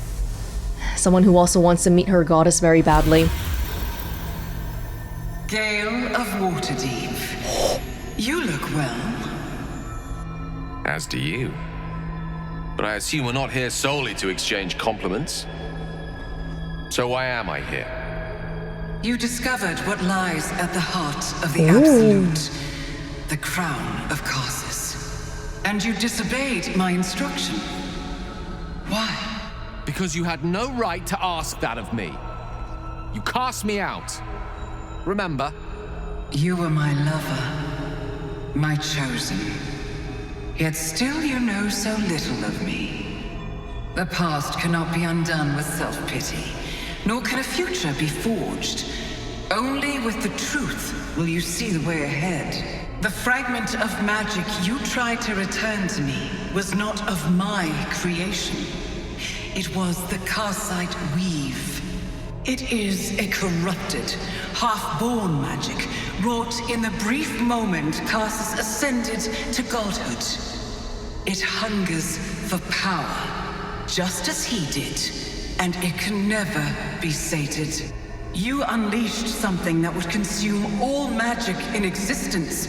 Someone who also wants to meet her goddess very badly. Gale of Waterdeep. You look well. As do you. But I assume we're not here solely to exchange compliments. So why am I here? You discovered what lies at the heart of the Absolute, the crown of Karsus. And you disobeyed my instruction. Why? Because you had no right to ask that of me. You cast me out. Remember? You were my lover, my chosen. Yet still you know so little of me. The past cannot be undone with self-pity, nor can a future be forged. Only with the truth will you see the way ahead. The fragment of magic you tried to return to me was not of my creation. It was the Karsite weave. It is a corrupted, half-born magic, wrought in the brief moment Karsus ascended to godhood. It hungers for power, just as he did. and it can never be sated. You unleashed something that would consume all magic in existence,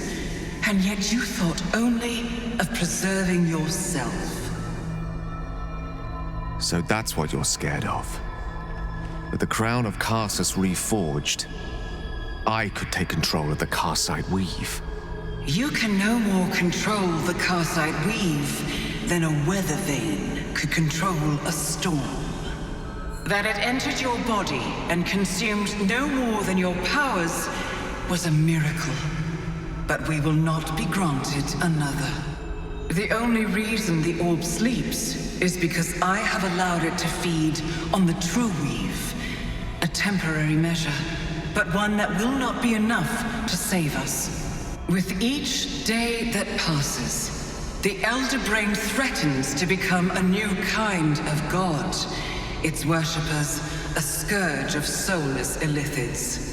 and yet you thought only of preserving yourself. So that's what you're scared of. With the crown of Karsus reforged, I could take control of the Karsite Weave. You can no more control the Karsite Weave than a weather vane could control a storm. That it entered your body and consumed no more than your powers was a miracle. But we will not be granted another. The only reason the orb sleeps is because I have allowed it to feed on the true weave. A temporary measure, but one that will not be enough to save us. With each day that passes, the Elder Brain threatens to become a new kind of god. Its worshippers, a scourge of soulless illithids.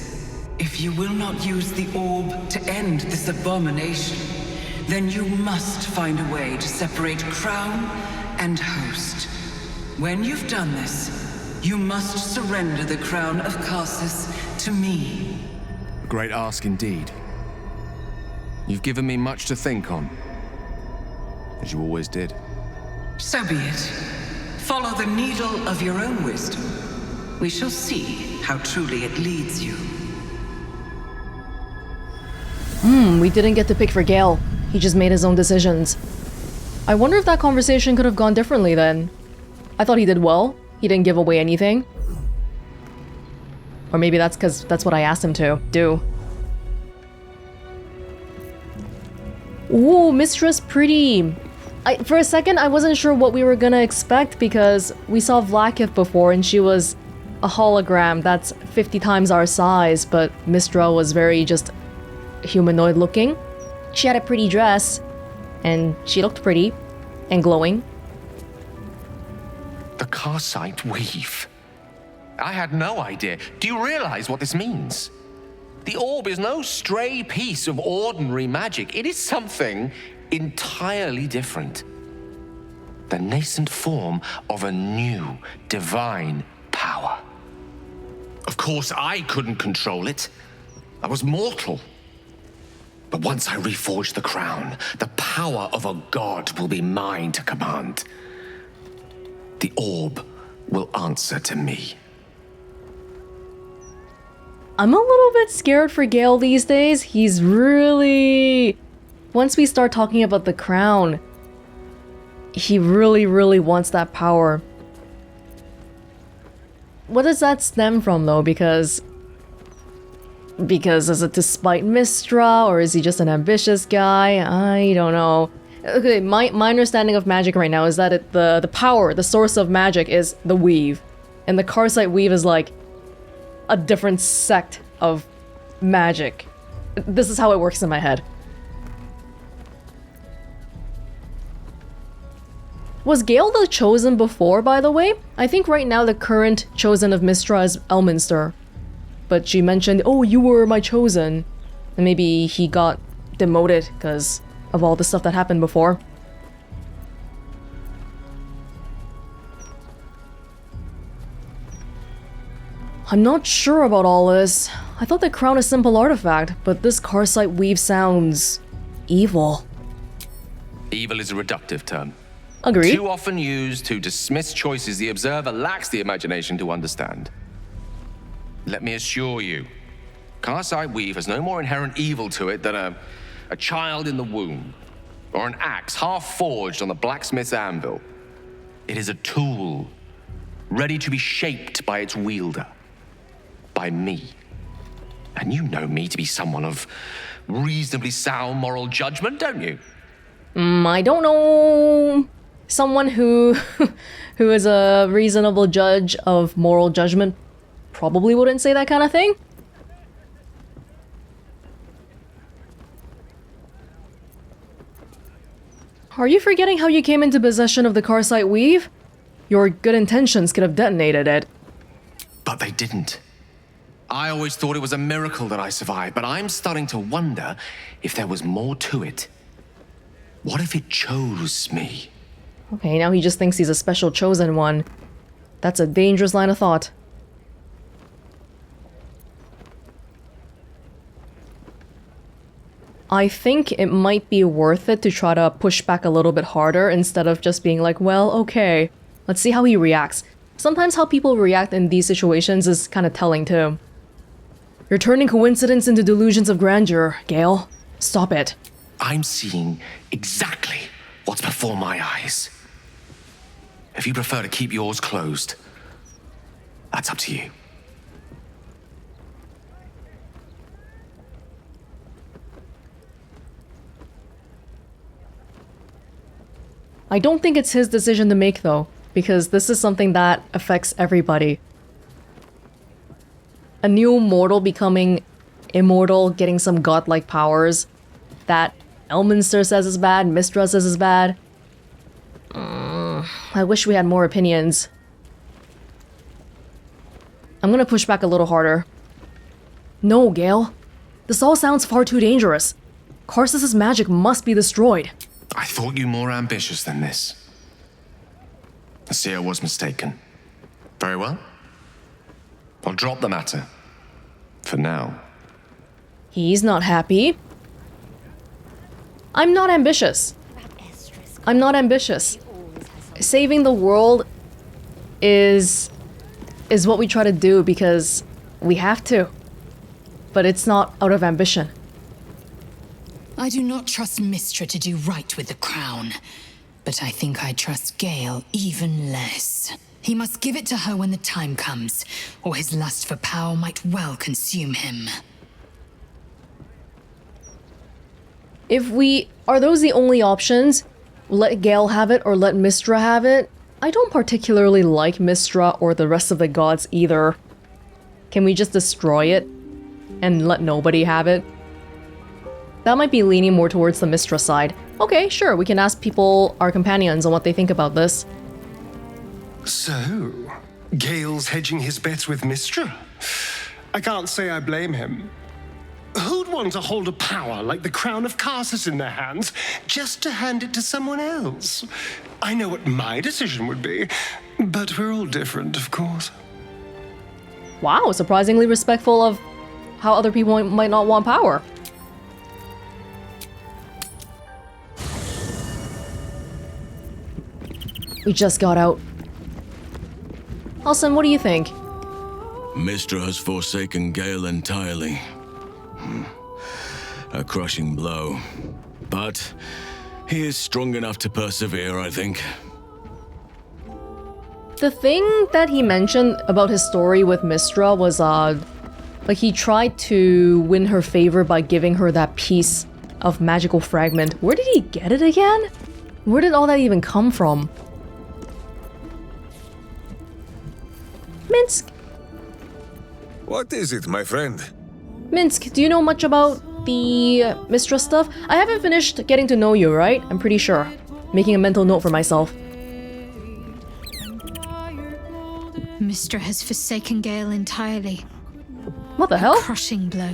If you will not use the orb to end this abomination, then you must find a way to separate crown and host. When you've done this, you must surrender the crown of Karsus to me. A great ask indeed. You've given me much to think on, as you always did. So be it. Follow the needle of your own wisdom. We shall see how truly it leads you. We didn't get to pick for Gale. He just made his own decisions. I wonder if that conversation could have gone differently then. I thought he did well. He didn't give away anything. Or maybe that's because that's what I asked him to do. Ooh, Mystra's pretty. For a second, I wasn't sure what we were gonna expect because we saw Vlaakith before and she was a hologram that's 50 times our size, but Mystra was very just humanoid looking. She had a pretty dress, and she looked pretty and glowing. The Karsite Weave. I had no idea. Do you realize what this means? The orb is no stray piece of ordinary magic. It is something entirely different. The nascent form of a new divine power. Of course, I couldn't control it. I was mortal. But once I reforge the crown, the power of a god will be mine to command. The orb will answer to me. I'm a little bit scared for Gale these days. He's really... Once we start talking about the crown, he really wants that power. What does that stem from though? Because is it despite Mystra, or is he just an ambitious guy? I don't know. Okay, my understanding of magic right now is that the power, the source of magic is the weave. And the Karsite weave is like a different sect of magic. This is how it works in my head. Was Gale the Chosen before, by the way? I think right now the current Chosen of Mystra is Elminster. But she mentioned, oh, you were my Chosen. And maybe he got demoted because of all the stuff that happened before. I'm not sure about all this. I thought the crown is a simple artifact, but this Karsite weave sounds... evil. Evil is a reductive term. Agreed. Too often used to dismiss choices the observer lacks the imagination to understand. Let me assure you, Karsite weave has no more inherent evil to it than a child in the womb, or an axe half forged on the blacksmith's anvil. It is a tool, ready to be shaped by its wielder, by me. And you know me to be someone of reasonably sound moral judgment, don't you? I don't know. Someone who is a reasonable judge of moral judgment probably wouldn't say that kind of thing. Are you forgetting how you came into possession of the Karsite weave? Your good intentions could have detonated it. But they didn't. I always thought it was a miracle that I survived, but I'm starting to wonder if there was more to it. What if it chose me? Okay, now he just thinks he's a special chosen one. That's a dangerous line of thought. I think it might be worth it to try to push back a little bit harder instead of just being like, well, okay, let's see how he reacts. Sometimes how people react in these situations is kind of telling too. You're turning coincidence into delusions of grandeur, Gale. Stop it. I'm seeing exactly what's before my eyes. If you prefer to keep yours closed, that's up to you. I don't think it's his decision to make though, because this is something that affects everybody. A new mortal becoming immortal, getting some godlike powers that Elminster says is bad, Mystra says is bad. I wish we had more opinions. I'm gonna push back a little harder. No, Gale. This all sounds far too dangerous. Karsus's magic must be destroyed. I thought you more ambitious than this. I see I was mistaken. Very well. I'll drop the matter. For now. He's not happy. I'm not ambitious. I'm not ambitious. Saving the world is what we try to do because we have to. But it's not out of ambition. I do not trust Mystra to do right with the crown, but I think I trust Gale even less. He must give it to her when the time comes, or his lust for power might well consume him. Are those the only options? Let Gale have it or let Mystra have it? I don't particularly like Mystra or the rest of the gods either. Can we just destroy it and let nobody have it? That might be leaning more towards the Mystra side. Okay, sure, we can ask people, our companions, on what they think about this. So, Gale's hedging his bets with Mystra? I can't say I blame him. Who'd want to hold a power like the crown of Karsus in their hands just to hand it to someone else? I know what my decision would be, but we're all different, of course. Wow, surprisingly respectful of how other people might not want power. We just got out. Halsin, what do you think? Mystra has forsaken Gale entirely. A crushing blow. But he is strong enough to persevere, I think. The thing that he mentioned about his story with Mystra was, like he tried to win her favor by giving her that piece of magical fragment. Where did he get it again? Where did all that even come from? Minsk? What is it, my friend? Minsk, do you know much about the Mystra stuff? I haven't finished getting to know you, right? I'm pretty sure. Making a mental note for myself. Mystra has forsaken Gale entirely. What the hell? A crushing blow.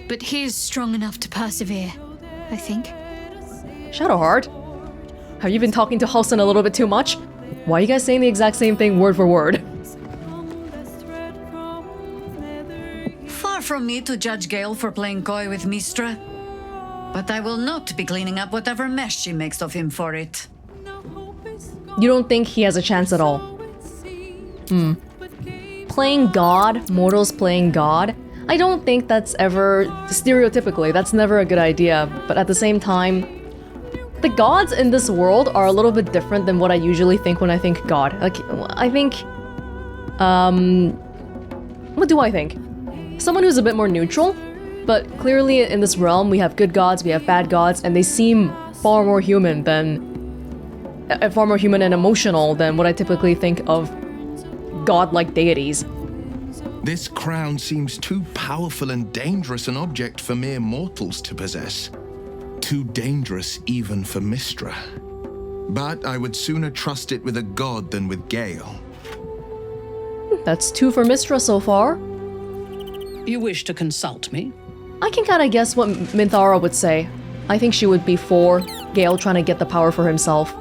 But he is strong enough to persevere, I think. Shadowheart? Have you been talking to Halsin a little bit too much? Why are you guys saying the exact same thing word for word? Far from me to judge Gale for playing coy with Mystra, but I will not be cleaning up whatever mess she makes of him for it. You don't think he has a chance at all? Playing God, mortals playing God, I don't think that's ever, stereotypically, that's never a good idea, but at the same time, the gods in this world are a little bit different than what I usually think when I think God. Like, I think, what do I think? Someone who's a bit more neutral, but clearly in this realm we have good gods, we have bad gods, and they seem far more human and emotional than what I typically think of godlike deities. This crown seems too powerful and dangerous an object for mere mortals to possess. Too dangerous even for Mystra. But I would sooner trust it with a god than with Gale. That's 2 for Mystra so far. You wish to consult me? I can kind of guess what Minthara would say. I think she would be for Gale trying to get the power for himself.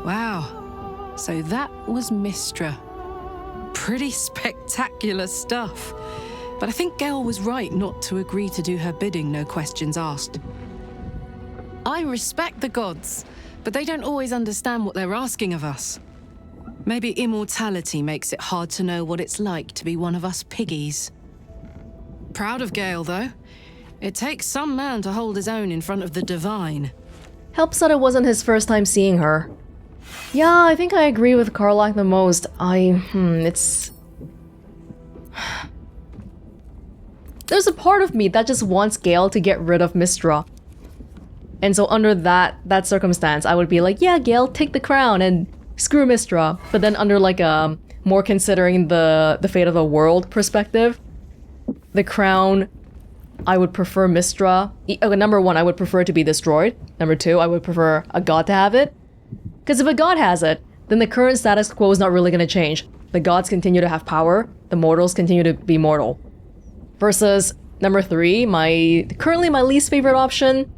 Wow. So that was Mystra. Pretty spectacular stuff. But I think Gale was right not to agree to do her bidding, no questions asked. I respect the gods, but they don't always understand what they're asking of us. Maybe immortality makes it hard to know what it's like to be one of us piggies. Proud of Gale, though. It takes some man to hold his own in front of the divine. Helps that it wasn't his first time seeing her. Yeah, I think I agree with Karlach the most. It's... There's a part of me that just wants Gale to get rid of Mystra. And so under that circumstance, I would be like, yeah, Gale, take the crown and screw Mystra. But then under like a more considering the fate of the world perspective, the crown, I would prefer Mystra. Number one, I would prefer it to be destroyed. Number two, I would prefer a god to have it. Because if a god has it, then the current status quo is not really going to change. The gods continue to have power, the mortals continue to be mortal. Versus number three, currently my least favorite option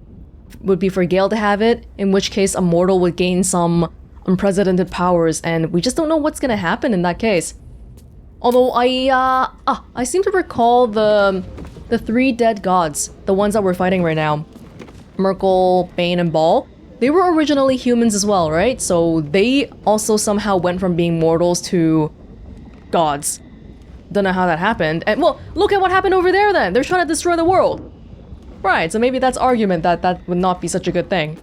would be for Gale to have it, in which case a mortal would gain some unprecedented powers, and we just don't know what's gonna happen in that case. Although I seem to recall the three dead gods, the ones that we're fighting right now, Merkel, Bane, and Ball. They were originally humans as well, right? So they also somehow went from being mortals to gods. Don't know how that happened. And well, look at what happened over there then. They're trying to destroy the world. Right, so maybe that's argument that would not be such a good thing.